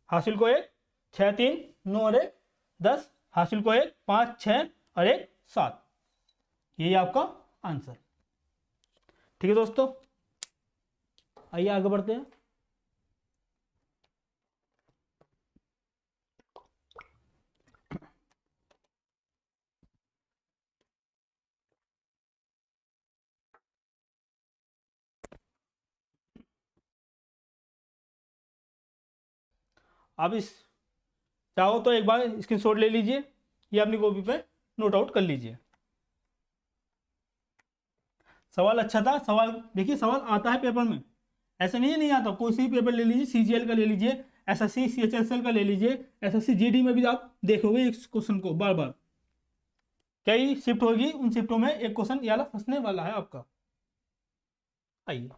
हासिल को 1, 6 3 9 और 1 10, हासिल को 1, 5 6 और 1 7। यही आपका आंसर। ठीक है दोस्तों, आइए आगे बढ़ते हैं। आप इस चाहो तो एक बार स्क्रीनशॉट ले लीजिए या अपनी कॉपी पे नोट आउट कर लीजिए। सवाल अच्छा था, सवाल देखिए, सवाल आता है पेपर में, ऐसा नहीं है नहीं आता। कोई सी पेपर ले लीजिए, सीजीएल का ले लीजिए, एसएससी सीएचएसएल का ले लीजिए, एसएससी जीडी में भी आप देखोगे इस क्वेश्चन को बार बार। कई शिफ्ट होगी, उन शिफ्टों में एक क्वेश्चन ये वाला फंसने वाला है आपका। आइए,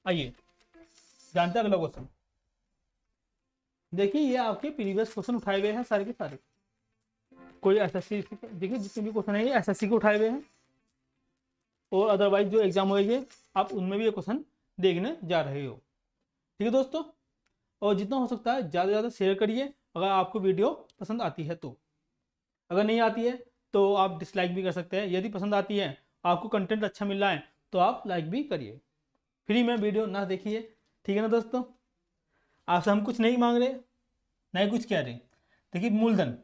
आइए जानते हैं अगला क्वेश्चन। देखिए ये आपके प्रीवियस क्वेश्चन उठाए गए हैं सारे के सारे। कोई एसएससी, देखिए जितने भी क्वेश्चन है ये एसएससी के उठाए हुए हैं, और अदरवाइज जो एग्जाम होएंगे आप उनमें भी ये क्वेश्चन देखने जा रहे हो। ठीक है दोस्तों, और जितना हो सकता है ज़्यादा से ज़्यादा शेयर करिए अगर आपको वीडियो पसंद आती है तो। अगर नहीं आती है तो आप डिसलाइक भी कर सकते हैं। यदि पसंद आती है, आपको कंटेंट अच्छा मिल रहा है, तो आप लाइक भी करिए। फ्री में वीडियो ना देखिए, ठीक है ना दोस्तों। आपसे हम कुछ नहीं मांग रहे, नहीं कुछ कह रहे। देखिए मूलधन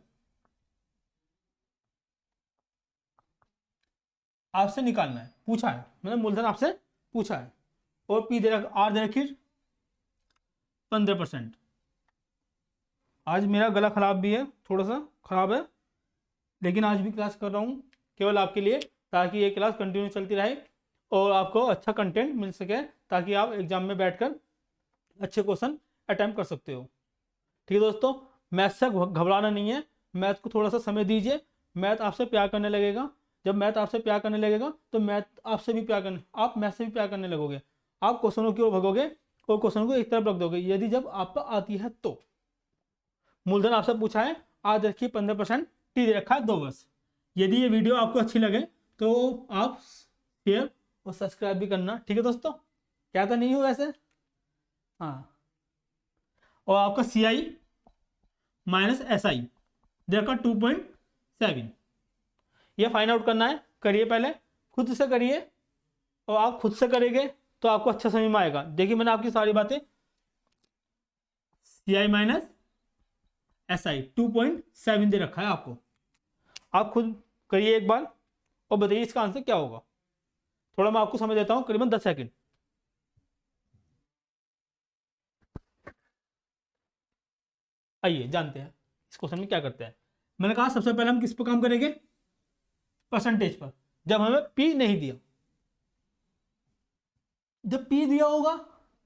आपसे निकालना है, पूछा है, मतलब मूलधन आपसे पूछा है, और पी दे रखा, आर दे रखी 15%। आज मेरा गला खराब भी है, थोड़ा सा खराब है, लेकिन आज भी क्लास कर रहा हूँ केवल आपके लिए, ताकि ये क्लास कंटिन्यू चलती रहे और आपको अच्छा कंटेंट मिल सके, ताकि आप एग्जाम में बैठकर अच्छे क्वेश्चन अटैम्प्ट कर सकते हो। ठीक है दोस्तों, मैथ से घबराना नहीं है, मैथ को थोड़ा सा समय दीजिए, मैथ आपसे प्यार करने लगेगा। जब मैथ आपसे प्यार करने लगेगा तो मैथ आपसे भी प्यार करने, आप मैथ से भी प्यार करने लगोगे। आप क्वेश्चनों की ओर भगोगे और क्वेश्चनों को एक तरफ रख दोगे, यदि जब आपको आती है तो। मूलधन आपसे पूछा है, आज रखिए 15%, टी दे रखा है 2 वर्ष। यदि ये वीडियो आपको अच्छी लगे तो आप शेयर और सब्सक्राइब भी करना। ठीक है दोस्तों, क्या तो नहीं हो वैसे, हाँ। और आपका सी आई माइनस एस आई दे रखा 2.7, ये फाइंड आउट करना है। करिए, पहले खुद से करिए, और आप खुद से करेंगे तो आपको अच्छा समझ में आएगा। देखिए मैंने आपकी सारी बातें, सी आई माइनस एस आई 2.7 दे रखा है आपको। आप खुद करिए एक बार और बताइए इसका आंसर क्या होगा। थोड़ा मैं आपको समझ देता हूं, करीबन 10 सेकंड। आइए जानते हैं इस क्वेश्चन में क्या करते हैं। मैंने कहा सबसे पहले हम किस पर काम करेंगे, परसेंटेज पर। जब हमें पी नहीं दिया, जब पी दिया होगा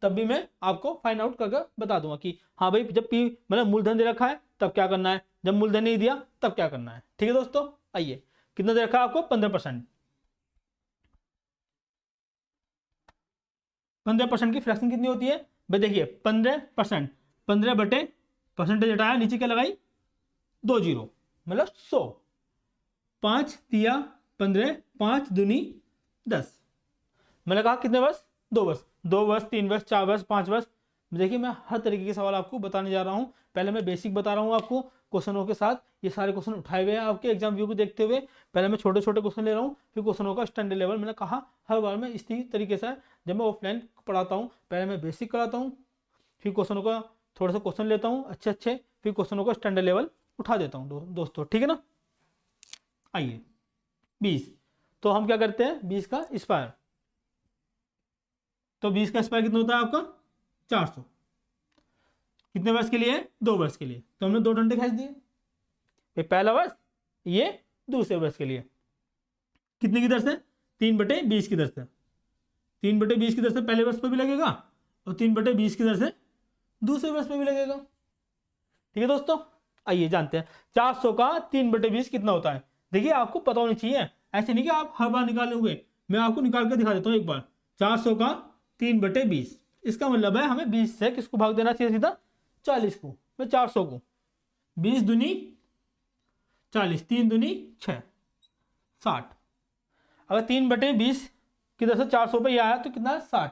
तब भी मैं आपको फाइंड आउट करके बता दूंगा कि हाँ भाई जब पी मतलब मूलधन दे रखा है तब क्या करना है, जब मूलधन नहीं दिया तब क्या करना है। ठीक है दोस्तों, आइए कितना दे रखा है आपको, 15%। 15% की फ्रैक्शन कितनी होती है भाई, देखिए 15%, 15 बटे परसेंटेज हटाया, नीचे क्या लगाई 2 जीरो, मतलब 100। 5 दिया 15, 5 दूनी 10। मैंने कहा कितने वर्ष, 2 वर्ष, 2 वर्ष 3 वर्ष 4 वर्ष 5 वर्ष। देखिए मैं हर तरीके के सवाल आपको बताने जा रहा हूँ। पहले मैं बेसिक बता रहा हूँ आपको क्वेश्चनों के साथ, ये सारे क्वेश्चन उठाए हुए हैं आपके एग्जाम व्यू को देखते हुए। पहले मैं छोटे छोटे क्वेश्चन ले रहा हूँ, फिर क्वेश्चनों का स्टैंडर्ड लेवल। मैंने कहा हर बार मैं इसी तरीके से, जब मैं ऑफलाइन पढ़ाता हूँ पहले मैं बेसिक कराता हूँ, फिर क्वेश्चनों का थोड़ा सा क्वेश्चन लेता हूँ अच्छे अच्छे, फिर क्वेश्चनों का स्टैंडर्ड लेवल उठा देता हूँ दोस्तों। ठीक है ना, आइए 20, तो हम क्या करते हैं 20 का स्क्वायर, तो 20 का स्क्वायर कितना होता है आपका 400। कितने वर्ष के लिए, 2 वर्ष के लिए, तो हमने 2 डंडे खींच दिए। ये पहला वर्ष, ये दूसरे वर्ष के लिए। कितने की दर से, 3/20 की दर से। 3/20 की दर से पहले वर्ष पे भी लगेगा और 3/20 की दर से दूसरे वर्ष पे भी लगेगा। ठीक है दोस्तों, आइए जानते हैं 400 का 3/20 कितना होता है। देखिए आपको पता होना चाहिए, ऐसे नहीं कि आप हर बार निकालोगे, मैं आपको निकाल कर दिखा देता हूँ एक बार। 400 का 3/20, इसका मतलब है हमें 20 से किसको भाग देना चाहिए, सीधा 40 को। मैं 400 को 20 दूनी 40, 3 दूनी 6, 60। अगर 3/20 की तरह से 400 पे आया तो कितना है 60।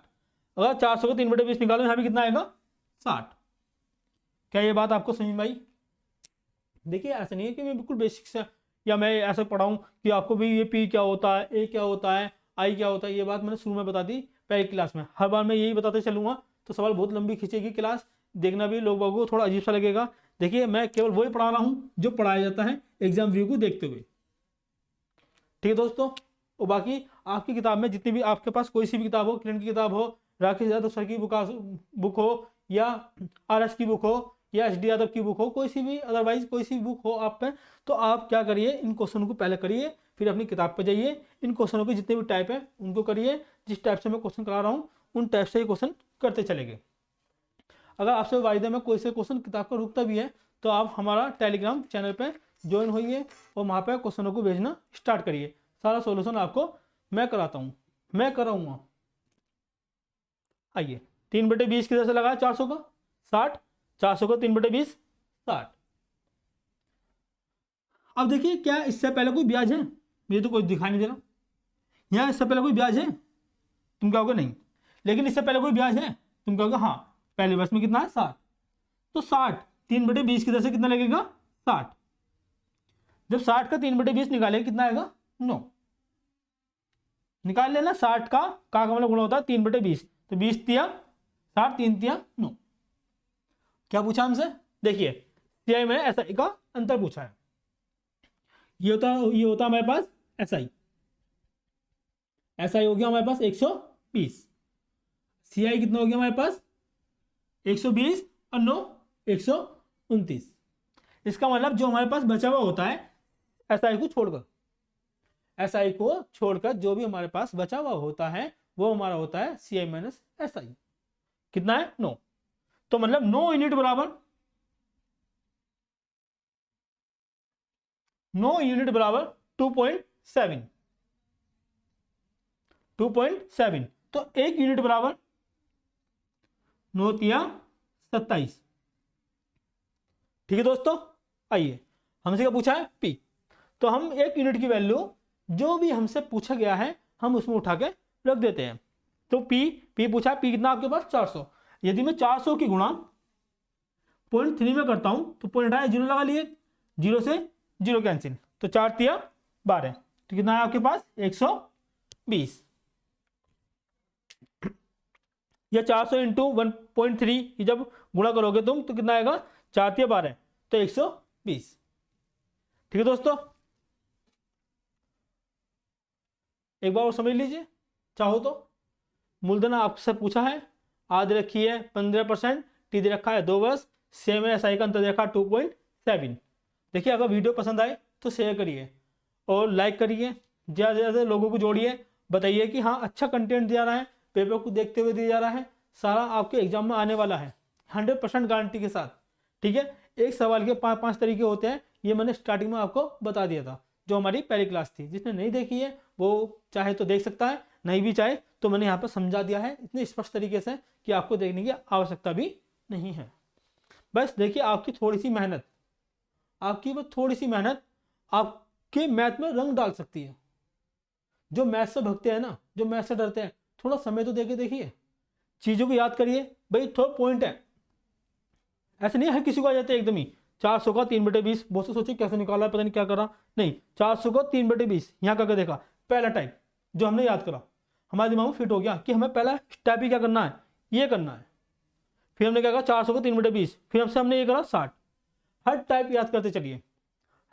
अगर 400 को 3/20 निकालो यहाँ भी कितना आएगा 60। क्या ये बात आपको समझ में आई? देखिए ऐसा नहीं है कि मैं बिल्कुल बेसिक से या मैं ऐसा पढ़ाऊँ कि आपको भी ये पी क्या होता है, ए क्या होता है, आई क्या होता है। ये बात मैंने शुरू में बता दी पहली क्लास में, हर बार मैं यही बताते चलूंगा तो सवाल बहुत लंबी खींचेगी क्लास, देखना भी लोग बागों को थोड़ा अजीब सा लगेगा। देखिए मैं केवल वही पढ़ा रहा हूँ जो पढ़ाया जाता है एग्जाम व्यू को देखते हुए। ठीक है दोस्तों, और बाकी आपकी किताब में जितनी भी आपके पास कोई सी भी किताब हो, किरण की किताब हो, राकेश यादव सर की बुक हो, या RS की बुक हो, या SD यादव की बुक हो, कोई सी भी अदरवाइज कोई सी बुक हो आप पे, तो आप क्या करिए इन क्वेश्चनों को पहले करिए, फिर अपनी किताब पर जाइए, इन क्वेश्चनों के जितने भी टाइप है उनको करिए। जिस टाइप से मैं क्वेश्चन करा रहा हूँ उन टाइप से ही क्वेश्चन करते चलेंगे। अगर आपसे वायदे में कोई से क्वेश्चन किताब का रुकता भी है तो आप हमारा टेलीग्राम चैनल पे ज्वाइन होइए और वहाँ पे क्वेश्चनों को भेजना स्टार्ट करिए। सारा सॉल्यूशन आपको मैं कराता हूँ, मैं कराऊंगा। आइए 3/20 किधर से लगाया 400 का 60, 400 का 3/20 60। अब देखिए क्या इससे पहले कोई ब्याज है, मुझे तो कोई दिखाई नहीं दे रहा। यहाँ इससे पहले कोई ब्याज है, तुम कहोगे नहीं, लेकिन इससे पहले कोई ब्याज है, तुम कहोगे हाँ। पहले वर्ष में कितना है 60, तो 60 3/20 की दर से कितना लगेगा 60। जब 60 का 3/20 निकालेगा कितना आएगा 9। निकाल लेना 60 का मतलब गुणा होता है 3/20, तो 20 तिया 60, 3 तिया 9। क्या पूछा हमसे, देखिए सीआई में एसआई का अंतर पूछा है। ये होता हमारे पास एसआई, एसआई हो गया हमारे पास 120, सीआई कितना हो गया हमारे पास 120 और 9 129। इसका मतलब जो हमारे पास बचा हुआ होता है एसआई को छोड़कर, एसआई को छोड़कर जो भी हमारे पास बचा हुआ होता है वो हमारा होता है सीआई माइनस एसआई। कितना है 9, तो मतलब 9 यूनिट बराबर 9 यूनिट बराबर 2.7, 2.7। तो 1 यूनिट बराबर 9 तिया 27। ठीक है दोस्तों, आइए हमसे क्या पूछा है पी, तो हम 1 यूनिट की वैल्यू जो भी हमसे पूछा गया है हम उसमें उठा के रख देते हैं। तो पी पूछा, पी कितना आपके पास 400। यदि मैं 400 की गुणा 0.3 में करता हूं तो पॉइंट आया 0 लगा लिए, 0 से 0 कैंसिल, तो 4 तिया 12, तो कितना है आपके पास 120। या 400 इंटू 1.3 जब गुणा करोगे तुम तो कितना आएगा 4 तिया 12, तो 120। ठीक है दोस्तों, एक बार और समझ लीजिए चाहो तो। मूलधन आपसे पूछा है, आज रखी है 15%, टी दे रखा है 2 वर्ष, सेम एसआई का अंतर देखा 2.7। देखिए अगर वीडियो पसंद आए तो शेयर करिए और लाइक करिए, ज़्यादा से ज़्यादा लोगों को जोड़िए, बताइए कि हाँ अच्छा कंटेंट दिया रहा है, पेपर को देखते हुए दिया जा रहा है, सारा आपके एग्जाम में आने वाला है 100% गारंटी के साथ। ठीक है, एक सवाल के 5 तरीके होते हैं, ये मैंने स्टार्टिंग में आपको बता दिया था जो हमारी पहली क्लास थी। जिसने नहीं देखी है वो चाहे तो देख सकता है, नहीं भी चाहे तो मैंने यहाँ पर समझा दिया है इतने स्पष्ट तरीके से कि आपको देखने की आवश्यकता भी नहीं है। बस देखिए आपकी थोड़ी सी मेहनत, आपकी वो थोड़ी सी मेहनत आपके मैथ में रंग डाल सकती है। जो मैथ से भगते हैं ना, जो मैथ से डरते हैं, थोड़ा समय तो देके देखिए, चीज़ों को याद करिए। भाई थोड़ा पॉइंट है, ऐसे नहीं हर किसी को आ जाते एकदम ही। 400 का 3/20, बहुत से सोचे कैसे निकाला पता नहीं क्या करा, नहीं 400 का 3/20 यहाँ करके देखा, पहला टाइप जो हमने याद करा हमारे दिमाग में फिट हो गया कि हमें पहला स्टेप ही क्या करना है, ये करना है। फिर हमने क्या कहा 400 को 3/20, फिर हमसे हमने ये करा 60। हर टाइप याद करते चलिए।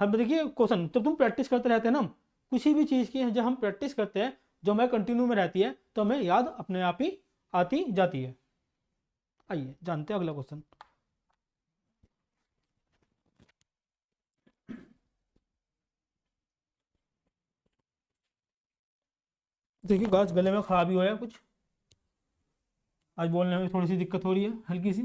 हम देखिए क्वेश्चन जब तुम प्रैक्टिस करते रहते हैं ना किसी भी चीज़ की, जब हम प्रैक्टिस करते हैं जो हमें कंटिन्यू में रहती है तो हमें याद अपने आप ही आती जाती है। आइए जानते हैं अगला क्वेश्चन। देखिए गाइस गले में खराबी हो है कुछ, आज बोलने में थोड़ी सी दिक्कत हो रही है, हल्की सी।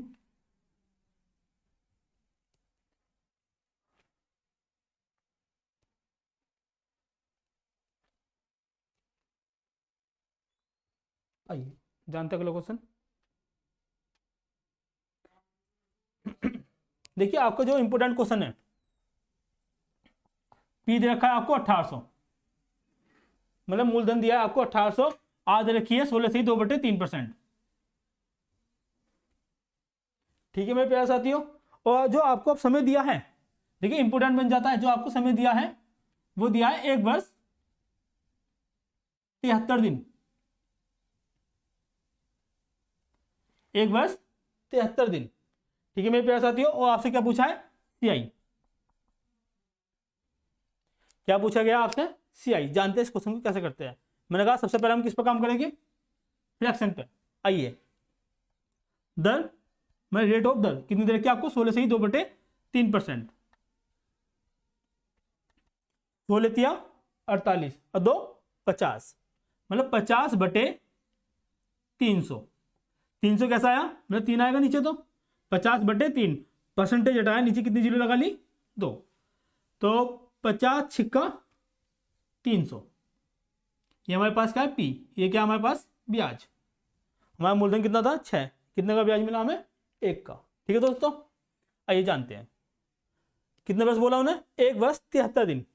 आइए जानते हैं अगला क्वेश्चन। देखिए आपका जो इंपोर्टेंट क्वेश्चन है, पी दे रखा है आपको 1800, मतलब मूलधन दिया है आपको 1800, आज रखी है 16 से 2/3%। ठीक है मेरे प्यारे साथियों। और जो आपको अब समय दिया है, देखिए इंपोर्टेंट बन जाता है, जो आपको समय दिया है वो दिया है 1 वर्ष 73 दिन, 1 वर्ष 73 दिन। ठीक है मेरे प्यारे साथियों। और आपसे क्या पूछा है, सीआई, क्या पूछा गया आपसे, सीआई। जानते हैं इस क्वेश्चन को कैसे करते हैं। मैंने कहा सबसे पहले हम किस पर काम करेंगे, फ्रैक्शन पे। आइए, दर, मैं रेट ऑफ दर कितनी दे रखी है आपको, 16 से ही 2/3%। 16 तिया 48 और 2 50, मतलब 50/300। 300 कैसा आया, मतलब 3 आएगा नीचे, तो 50/3, परसेंटेज हटाया, नीचे कितनी जीरो लगा ली, 2, तो 50 छिक्का 300। ये हमारे पास क्या है, पी। ये क्या हमारे पास, ब्याज। हमारा मूलधन कितना था, 6, कितने का ब्याज मिला हमें, 1 का। ठीक है दोस्तों, आइए जानते हैं कितने वर्ष बोला उन्हें, 1 वर्ष 73 दिन।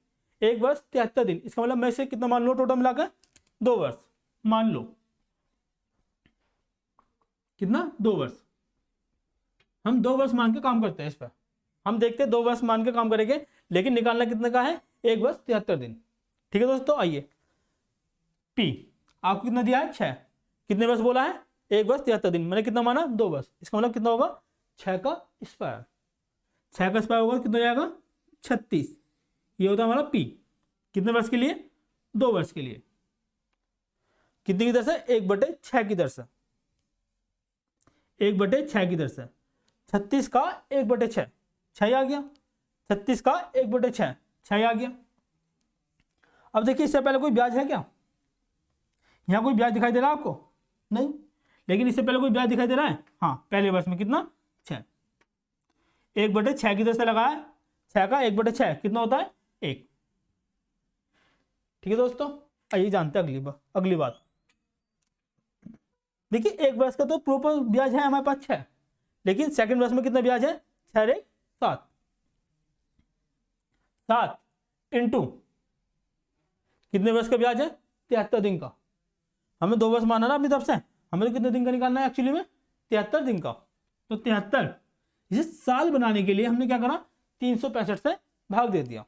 1 वर्ष 73 दिन, इसका मतलब मैं इसे कितना मान लो, टोटल मिलाकर 2 वर्ष मान लो। कितना, 2 वर्ष। हम 2 वर्ष मान के काम करते हैं इस पर, हम देखते हैं 2 वर्ष मान के काम करेंगे, लेकिन निकालना कितने का है, 1 वर्ष 73 दिन। ठीक है दोस्तों, आइए, पी आपको कितना दिया है, 6, कितने वर्ष बोला है, 1 वर्ष 73 दिन, मैंने कितना माना, 2 वर्ष। इसका मतलब कितना होगा, 6 का स्क्वायर। 6 का स्क्वायर होगा कितना जाएगा, 36। ये होता है हमारा पी, कितने वर्ष के लिए, 2 वर्ष के लिए। कितने की दर से, 1/6 की दर से, 1/6 की दर से। 36 का 1/6, 6 आ गया। 36 का 1/6, 6 आ गया। अब देखिए इससे पहले कोई ब्याज है क्या, यहां कोई ब्याज दिखाई दे रहा है आपको, नहीं, लेकिन इससे पहले कोई ब्याज दिखाई दे रहा है, हाँ, पहले वर्ष में कितना, 6। 1/6 की दर से लगाया, 6 का 1/6 कितना होता है, 1। ठीक है दोस्तों, आइए जानते हैं अगली बात। देखिए 1 वर्ष का तो प्रॉपर ब्याज है हमारे पास 6, लेकिन सेकंड वर्ष में कितना ब्याज है, 6 × 7, 7 इंटू कितने वर्ष का ब्याज है, 73 दिन का। हमें 2 वर्ष माना ना अपनी तरफ से, हमें तो कितने दिन का निकालना है एक्चुअली में, 73 दिन का। तो 73, इसे साल बनाने के लिए हमने क्या करा, 365 से भाग दे दिया।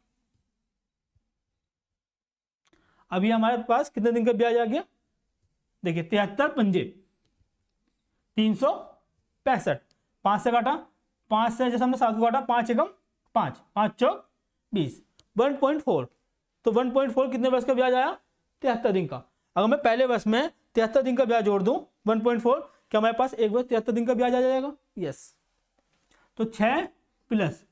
अभी हमारे पास कितने दिन का ब्याज आ गया, देखिए 73 पंजे 365, 5 से काटा, 5 से जैसे हमने 7 को काटा, 5 एकम 5, 5 चौक 20, 1.4। तो 1.4 कितने वर्ष का ब्याज आया, 73 दिन का। अगर मैं पहले वर्ष में 73 दिन का ब्याज जोड़ दूं 1.4, क्या हमारे पास 1 वर्ष 73 दिन का ब्याज आ जाएगा, यस। तो 6 +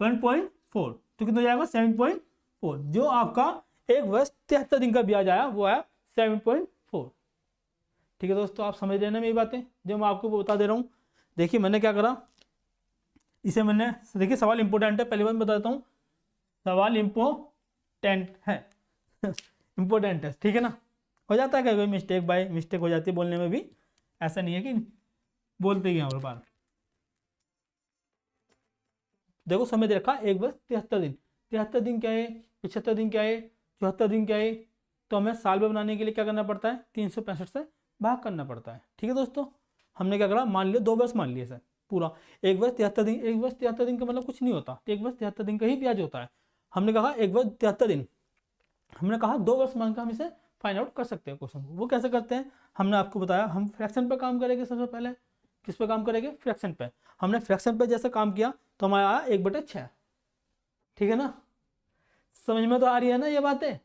1.4 तो कितना जाएगा, 7.4। जो आपका 1 वर्ष 73 दिन का ब्याज आया वो आया 7.4। ठीक है दोस्तों, आप समझ रहे हैं ना मेरी बातें जो मैं आपको बता दे रहा हूँ। देखिए मैंने क्या करा, इसे मैंने, देखिए सवाल इंपोर्टेंट है, पहली बार बता देता हूँ, सवाल इंपोर्टेंट है इंपोर्टेंट है, ठीक है ना। हो जाता है कोई मिस्टेक, बाय मिस्टेक हो जाती है बोलने में भी, ऐसा नहीं है कि बोलते ही हर बार। देखो समय दे रखा 1 वर्ष 73 दिन, 73 दिन क्या है, 75 दिन क्या है, 74 दिन क्या है, तो हमें साल में बनाने के लिए क्या करना पड़ता है, 365 से भाग करना पड़ता है। ठीक है दोस्तों, हमने क्या करा, मान लिया 2 वर्ष मान लिया सर पूरा, 1 वर्ष 73 दिन, 1 वर्ष 73 दिन का मतलब कुछ नहीं होता, 1 वर्ष 73 दिन का ही ब्याज होता है। हमने कहा 1 वर्ष 73 दिन, हमने कहा 2 वर्ष मान कर हम इसे फाइंड आउट कर सकते हैं क्वेश्चन को। वो कैसे करते हैं, हमने आपको बताया, हम फ्रैक्शन पर काम करेंगे सबसे पहले। किस पे काम करेंगे, फ्रैक्शन पे। हमने फ्रैक्शन पे जैसे काम किया तो हमारा आया 1/6। ठीक है ना, समझ में तो आ रही है ना ये बातें,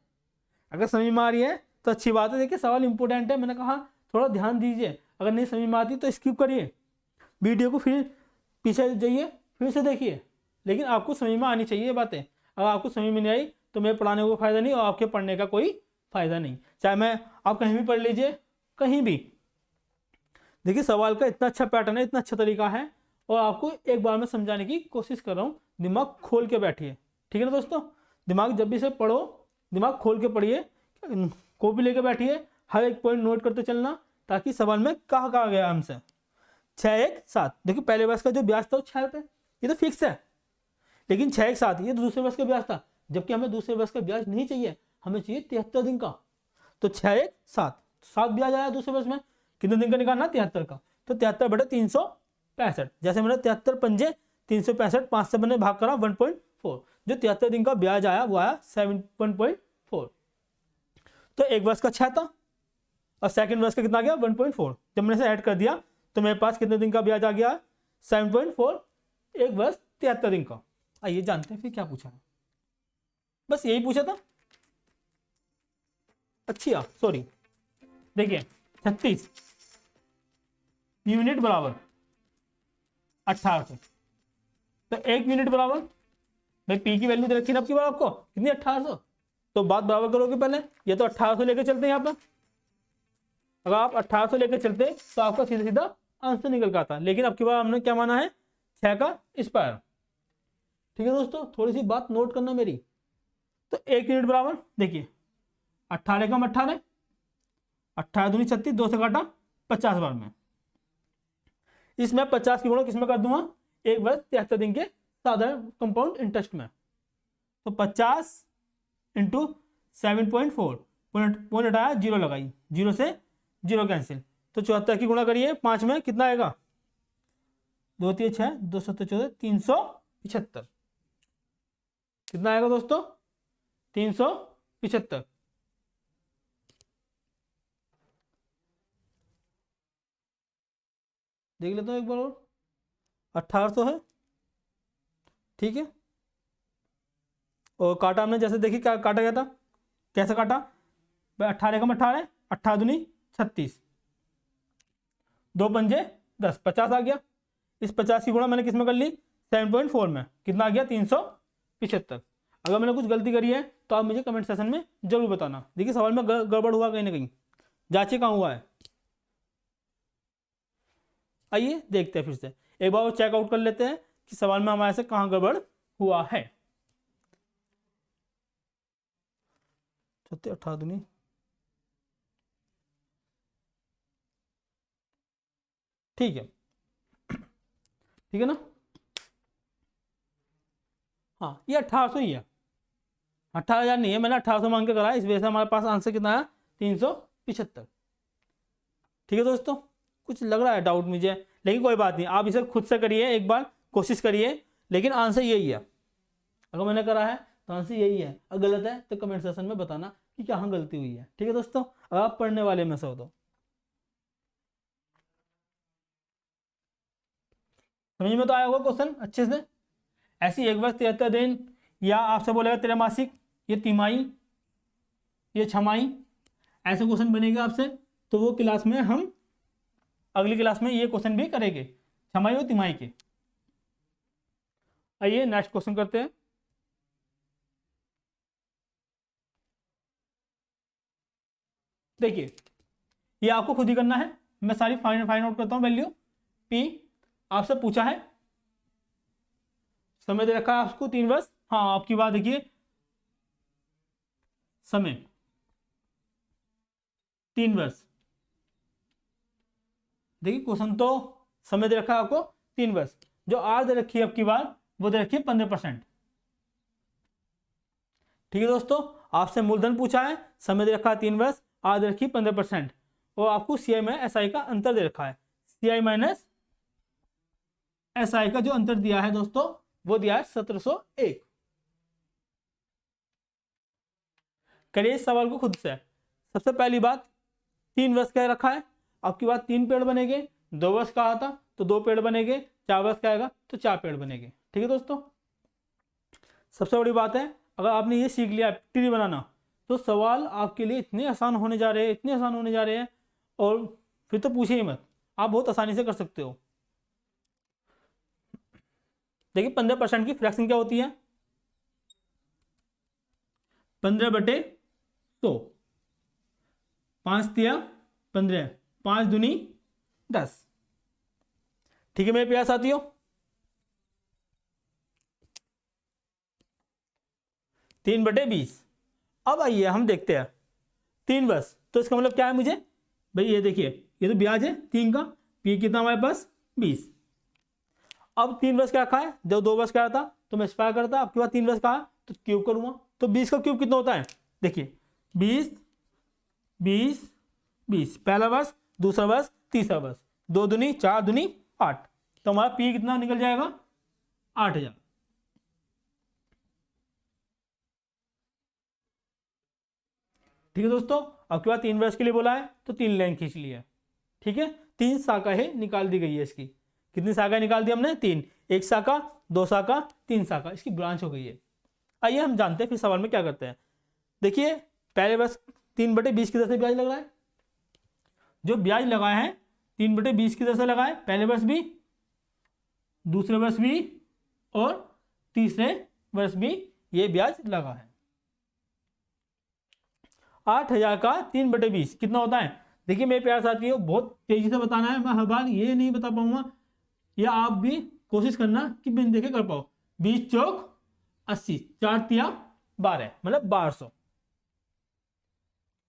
अगर समझ में आ रही है तो अच्छी बात है। देखिए सवाल इंपोर्टेंट है, मैंने कहा थोड़ा ध्यान दीजिए, अगर नहीं समझ में आती तो स्किप करिए वीडियो को, फिर पीछे जाइए फिर से देखिए, लेकिन आपको समझ में आनी चाहिए ये बातें। अगर आपको समझ में नहीं आई तो मेरे पढ़ाने को फायदा नहीं और आपके पढ़ने का कोई फायदा नहीं। चाहे मैं, आप कहीं भी पढ़ लीजिए, कहीं भी, देखिए सवाल का इतना अच्छा पैटर्न है, इतना अच्छा तरीका है, और आपको एक बार में समझाने की कोशिश कर रहा हूँ। दिमाग खोल के बैठिए, ठीक है ना दोस्तों। दिमाग जब भी इसे पढ़ो, दिमाग खोल के पढ़िए, कॉपी लेके बैठिए, हर एक पॉइंट नोट करते चलना, ताकि सवाल में कहाँ कहाँ गया हमसे। 6 1 7, देखिए पहले वर्ष का जो ब्याज था वो 6 रुपये, ये तो फिक्स है। लेकिन 6 1 7 ये तो दूसरे वर्ष का ब्याज था, जबकि हमें दूसरे वर्ष का ब्याज नहीं चाहिए, हमें चाहिए 73 दिन का। तो 6 1 7 ब्याज आया दूसरे वर्ष में, कितने दिन का निकालना, 73 का। तो 73/365, जैसे मैंने 73 पंजे 365, 5 से मैंने भाग करा 1.4, जो 73 दिन का ब्याज आया वो आया 7.4। तो एक वर्ष का 6 था, और सेकंड वर्ष का कितना गया 1.4। जब मैंने इसे ऐड कर दिया तो मेरे पास कितने दिन का ब्याज आ गया 7.4, एक वर्ष 73 दिन का। आइए जानते हैं फिर क्या पूछा है। बस यही पूछा था। अच्छा सॉरी, देखिए 36 यूनिट बराबर 1800, तो 1 यूनिट बराबर, भाई पी की वैल्यू दे रखी ना आपकी बार आपको कितनी 1800, तो बात बराबर करोगे पहले, ये तो 1800 लेके चलते हैं यहाँ पर। अगर आप 1800 लेके चलते तो आपका सीधा सीधा आंसर निकल का आता, लेकिन अब की बार हमने क्या माना है 6 का स्क्वायर। ठीक है दोस्तों, थोड़ी सी बात नोट करना मेरी। तो 1 यूनिट बराबर, देखिए 18 कम 18, 18 दूनी 36, 2 से काटा 50 बार में, इसमें 50 की गुणा किसमें कर दूंगा, एक वर्ष 73 दिन के साधारण कंपाउंड इंटरेस्ट में। तो 50 इंटू 7.4, पॉइंट हटाया, जीरो लगाई, जीरो से जीरो कैंसिल, तो 74 की गुणा करिए 5 में, कितना आएगा 2 3 6, 2 7 14, 375। कितना आएगा दोस्तों 375। देख लेता हूँ एक बार और, 1800 है, ठीक है। और काटा हमने जैसे देखिए क्या काटा गया था, कैसे काटा, 18 कम 18, 18 दूनी 36, 2 पंजे 10, 50 आ गया। इस 50 की गुणा मैंने किस में कर ली 7.4 में, कितना आ गया 375। अगर मैंने कुछ गलती करी है तो आप मुझे कमेंट सेशन में जरूर बताना। देखिए सवाल में गड़बड़ हुआ कहीं ना कहीं, जांचिए कहाँ हुआ है। आइए देखते हैं फिर से एक बार चेकआउट कर लेते हैं कि सवाल में हमारे से कहाँ गड़बड़ हुआ है। 18 दूनी, ठीक है, ठीक है ना। हाँ ये 1800 ही है, 18,000 नहीं है, मैंने 1800 मांग के करा, इस वजह से हमारे पास आंसर कितना आया 375। ठीक है दोस्तों, कुछ लग रहा है डाउट मुझे, लेकिन कोई बात नहीं, आप इसे खुद से करिए एक बार, कोशिश करिए, लेकिन आंसर यही है। अगर मैंने करा है तो आंसर यही है, अगर गलत है तो कमेंट सेक्शन में बताना कि कहाँ गलती हुई है। ठीक है दोस्तों, अगर आप पढ़ने वाले में से हो तो समझ में तो आया होगा क्वेश्चन अच्छे से। ऐसी एक वर्ष 73 दिन, या आपसे बोलेगा त्रैमासिक, ये तिमाही, ये छमाही, ऐसे क्वेश्चन बनेगा आपसे, तो वो क्लास में हम अगली क्लास में ये क्वेश्चन भी करेंगे, छमाही और तिमाही के। आइए नेक्स्ट क्वेश्चन करते हैं। देखिए ये आपको खुद ही करना है, मैं सारी फाइंड आउट करता हूं वैल्यू। पी आपसे पूछा है, समय दे रखा है आपको 3 वर्ष। हाँ आपकी बात देखिए, समय 3 वर्ष, देखिए क्वेश्चन तो समय दे रखा है आपको 3 वर्ष, जो आर दे रखी है आपकी बात वो दे रखी है 15%। ठीक है दोस्तों, आपसे मूलधन पूछा है, समय दे रखा है 3 वर्ष, आर दे रखी है 15%, और आपको सीआई में एसआई का अंतर दे रखा है, सीआई माइनस एसआई का जो अंतर दिया है दोस्तों वो दिया है 1701। करिए इस सवाल को खुद से। सबसे पहली बात 3 वर्ष का रखा है, आपकी बात 3 पेड़ बनेंगे, 2 वर्ष का आता तो 2 पेड़ बनेंगे, 4 वर्ष का आएगा तो 4 पेड़ बनेंगे। ठीक है दोस्तों, सबसे बड़ी बात है अगर आपने ये सीख लिया ट्री बनाना तो सवाल आपके लिए इतने आसान होने जा रहे हैं, इतने आसान होने जा रहे हैं, और फिर तो पूछे ही मत, आप बहुत आसानी से कर सकते हो। देखिए 15% की फ्रैक्शन क्या होती है, 15/100, 5 तिया 15, 5 दूनी 10। ठीक है मेरे प्यारे साथियों, 3/20। अब आइए हम देखते हैं 3 वर्ष, तो इसका मतलब क्या है मुझे भाई, ये देखिए ये तो ब्याज है 3 का, पी कितना हमारे पास 20। अब 3 वर्ष क्या रखा है, जब 2 वर्ष का था तो मैं एक्सपायर करता, आपके पास 3 वर्ष का तो क्यूब करूंगा, तो 20 का क्यूब कितना होता है, देखिए 20 20 20, पहला वर्ष, दूसरा वर्ष, तीसरा वर्ष, 2 दूनी 4 दूनी 8, तो हमारा पी कितना निकल जाएगा 8000। ठीक है दोस्तों, आपके पास 3 वर्ष के लिए बोला है तो 3 लाइन खींच लिया। ठीक है, 3 शाखाएं निकाल दी गई है इसकी, कितनी शाखाएं निकाल दी हमने 3, 1 शाखा 2 शाखा 3 शाखा, इसकी ब्रांच हो गई है। आइए हम जानते हैं फिर सवाल में क्या करते हैं। देखिए पहले वर्ष 3/20 की दर से ब्याज लग रहा है, जो ब्याज लगाए हैं 3/20 की दर से लगाए, पहले वर्ष भी, दूसरे वर्ष भी और तीसरे वर्ष भी ये ब्याज लगा है। 8000 का 3/20 कितना होता है, देखिए मेरे प्यारे साथियों बहुत तेजी से बताना है, मैं हर बार ये नहीं बता पाऊंगा, या आप भी कोशिश करना कि बिन देखे कर पाओ। 20 चौक 80, 4 तिया 12, मतलब 1200।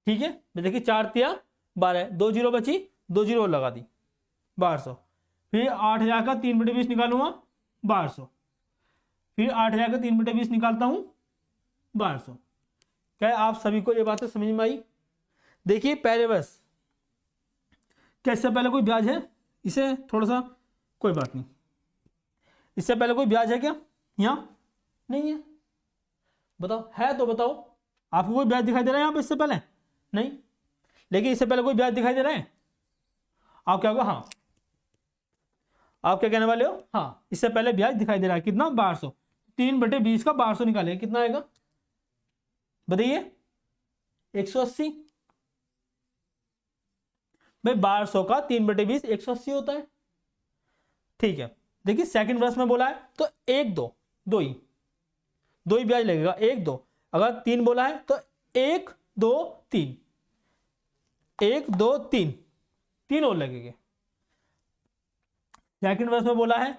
ठीक है, देखिए 4 तिया 12, 2 जीरो बची, 2 जीरो लगा दी 1200, फिर 8000 का 3/20 निकालूंगा 1200, फिर 8000 का 3/20 निकालता हूं 1200। क्या आप सभी को ये बातें समझ में आई? देखिए पहले वर्ष, क्या इससे पहले कोई ब्याज है, इसे थोड़ा सा, कोई बात नहीं, इससे पहले कोई ब्याज है क्या, यहाँ नहीं है, बताओ है तो बताओ, आपको कोई ब्याज दिखाई दे रहा है यहाँ पे इससे पहले, नहीं, लेकिन इससे पहले कोई ब्याज दिखाई दे रहा है, आप क्या होगा, हाँ आप क्या कहने वाले हो, हाँ इससे पहले ब्याज दिखाई दे रहा है, कितना 1200, 3/20 का 1200 निकाले कितना आएगा बताइए, 180। भाई 1200 का 3/20 180 होता है। ठीक है, देखिए सेकंड वर्ष में बोला है तो 1 2 2 ही ब्याज लगेगा, 1 2, अगर 3 बोला है तो 1 2 3, 1 2 3, 3 और लगेंगे। सेकंड वर्ष में बोला है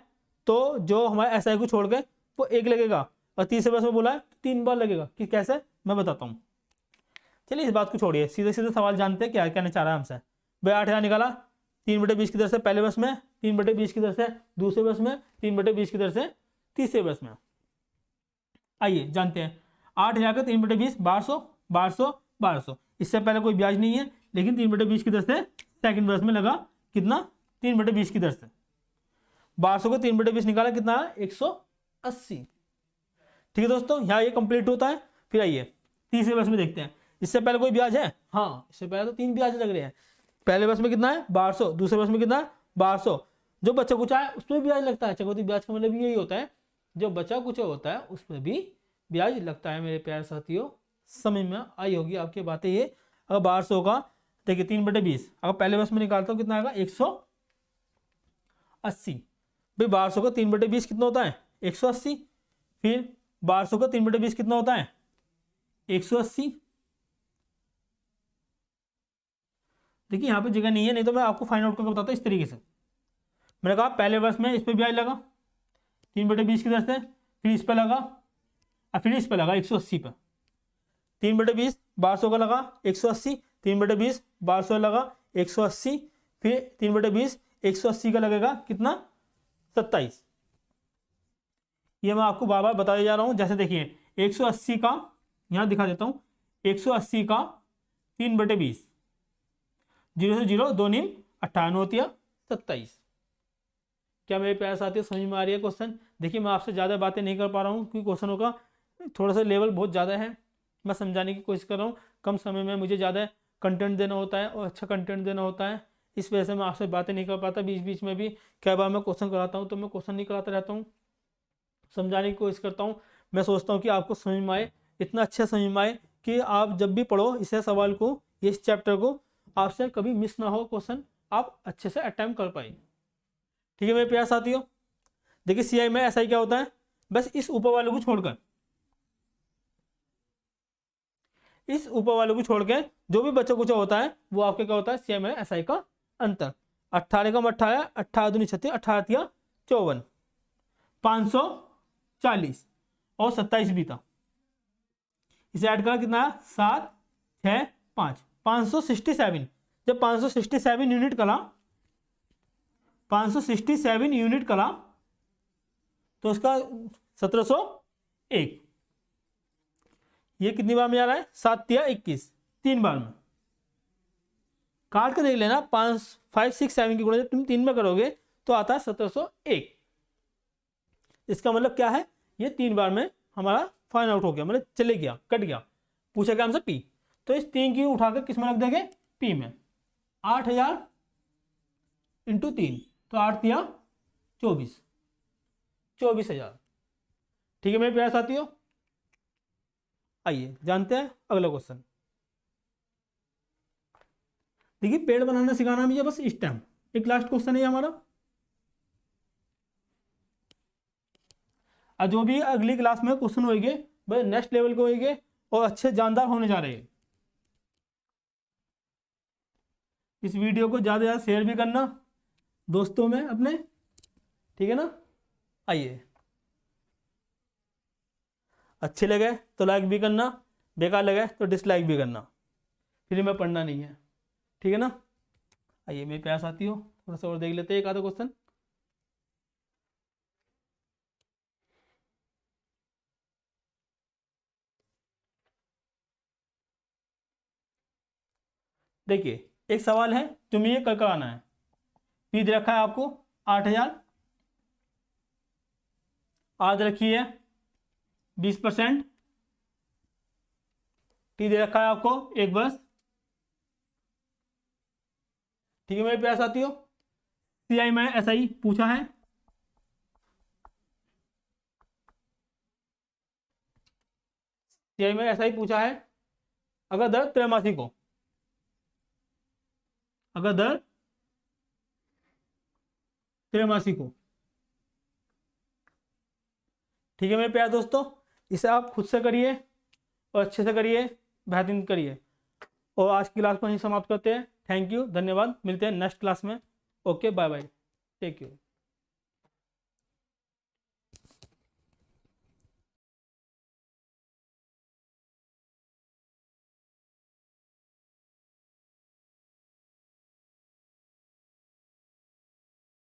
तो जो हमारे एसआई को छोड़ के वो 1 लगेगा, और तीसरे वर्ष में बोला है तो 3 बार लगेगा, कि कैसे मैं बताता हूँ। चलिए इस बात को छोड़िए, सीधे सीधे सवाल जानते हैं क्या कहना चाह रहा है हमसे। भाई 8000 निकाला 3/20 की दर से पहले वर्ष में, 3/20 की दर से दूसरे वर्ष में, 3/20 की दर से तीसरे वर्ष में। आइए जानते हैं 8000 का 3/20 1200 1200 1200, इससे पहले कोई ब्याज नहीं है, लेकिन 3/20 की दर से सेकंड वर्ष में लगा कितना 3/20 की दर से, 1200 को 3/20 निकाला कितना 180। ठीक है दोस्तों, यहाँ ये कंप्लीट होता है। फिर आइए तीसरे वर्ष में देखते हैं, इससे पहले कोई ब्याज है, हाँ इससे पहले तो 3 ब्याज लग रहे हैं। पहले वर्ष में कितना है 1200, दूसरे वर्ष में कितना है 1200, जो बच्चा कुछ है उसमें ब्याज लगता है, चकोती ब्याज का मतलब यही होता है, जो बचा कुछ होता है उसमें भी ब्याज लगता है। मेरे प्यारे साथियों समझ में आई होगी आपकी बातें ये। अगर 1200 का देखिए 3/20 अगर पहले वर्ष में निकालता हूँ कितना आएगा 180। भाई 1200 का 3/20 कितना होता है 180, फिर 1200 का 3/20 कितना होता है 180। देखिए यहाँ पे जगह नहीं है, नहीं तो मैं आपको फाइंड आउट करके बताता इस तरीके से। मैंने कहा पहले वर्ष में इस पर ब्याज लगा 3/20 की दर से, फिर इस पर लगा और फिर इस पर लगा 180 पर। 3/20 1200 का लगा 180, 3/20 1200 लगा 180, फिर 3/20 180 का लगेगा कितना 27। ये मैं आपको बार बार बताया जा रहा हूँ। जैसे देखिए 180 का यहाँ दिखा देता हूँ, 180 का 3/20, 0 से 0 2 नीम 58 होती है 27। क्या मेरे प्यारे साथियों समझ में आ रही है क्वेश्चन? देखिए मैं आपसे ज़्यादा बातें नहीं कर पा रहा हूँ क्योंकि क्वेश्चनों का थोड़ा सा लेवल बहुत ज़्यादा है, मैं समझाने की कोशिश कर रहा हूँ। कम समय में मुझे ज़्यादा कंटेंट देना होता है और अच्छा कंटेंट देना होता है, इस वजह से मैं आपसे बातें नहीं कर पाता। बीच बीच में भी कई बार मैं क्वेश्चन कराता हूँ तो मैं क्वेश्चन नहीं कराता रहता हूँ, समझाने की कोशिश करता हूँ। मैं सोचता हूँ कि आपको समझ में आए, इतना अच्छा समझ में आए कि आप जब भी पढ़ो इस सवाल को, इस चैप्टर को, आपसे कभी मिस ना हो क्वेश्चन, आप अच्छे से अटेम्प्ट कर पाए। ठीक है मेरे प्यारे साथियों, देखिए सीआई में ऐसा ही क्या होता है, बस इस ऊपर वाले को छोड़कर, इस ऊपर वाले को छोड़ के जो भी बच्चा कुछ होता है वो आपके क्या होता है सीआई में एसआई का अंतर। 18 कम 18, 18 दूनी 36, 18 तिया 54, 540 और 27 भी था। इसे ऐड करा कितना है 7 6 5, 567। जब 567 यूनिट करा, 567 यूनिट करा तो उसका 1701। ये कितनी बार में जा रहा है 7 तिया 21, 3 बार में। काट के देख लेना, 5 5 6 7 की गुणा जब तुम 3 में करोगे तो आता है 1701। इसका मतलब क्या है, ये 3 बार में हमारा फाइंड आउट हो गया, मतलब चले गया, कट गया। पूछा गया हमसे पी, तो इस 3 की उठाकर किस में रख देंगे, पी में। 8000 इंटू 3, तो 8 तिया 24, 24,000। ठीक है मेरे प्यारे साथियों, आइए जानते हैं अगला क्वेश्चन। देखिए पेड़ बनाना सिखाना भी है बस इस टाइम, एक लास्ट क्वेश्चन है हमारा। और जो भी अगली क्लास में क्वेश्चन होंगे भाई नेक्स्ट लेवल के होंगे और अच्छे जानदार होने जा रहे हैं। इस वीडियो को ज़्यादा से ज़्यादा शेयर भी करना दोस्तों में अपने, ठीक है ना। आइए, अच्छे लगे तो लाइक भी करना, बेकार लगे तो डिसलाइक भी करना, फिर मैं पढ़ना नहीं है, ठीक है ना। आइए मेरे प्यारे साथियों, थोड़ा सा और देख लेते हैं एक आधा क्वेश्चन। देखिए एक सवाल है जो मुझे कर आना है। पी दे रखा है आपको 8000, आज रखी है 20%, टी दे रखा है आपको 1 वर्ष। ठीक है मेरे प्यारे साथियों, सीआई में ऐसा ही पूछा है। सीआई में ऐसा ही पूछा है, अगर दर त्रैमासिक हो, अगर दर त्रैमासिक हो। ठीक है मेरे प्यारे दोस्तों, इसे आप खुद से करिए और अच्छे से करिए, बेहतरीन करिए। और आज की क्लास को यहीं समाप्त करते हैं। थैंक यू, धन्यवाद, मिलते हैं नेक्स्ट क्लास में। Okay bye bye, take care.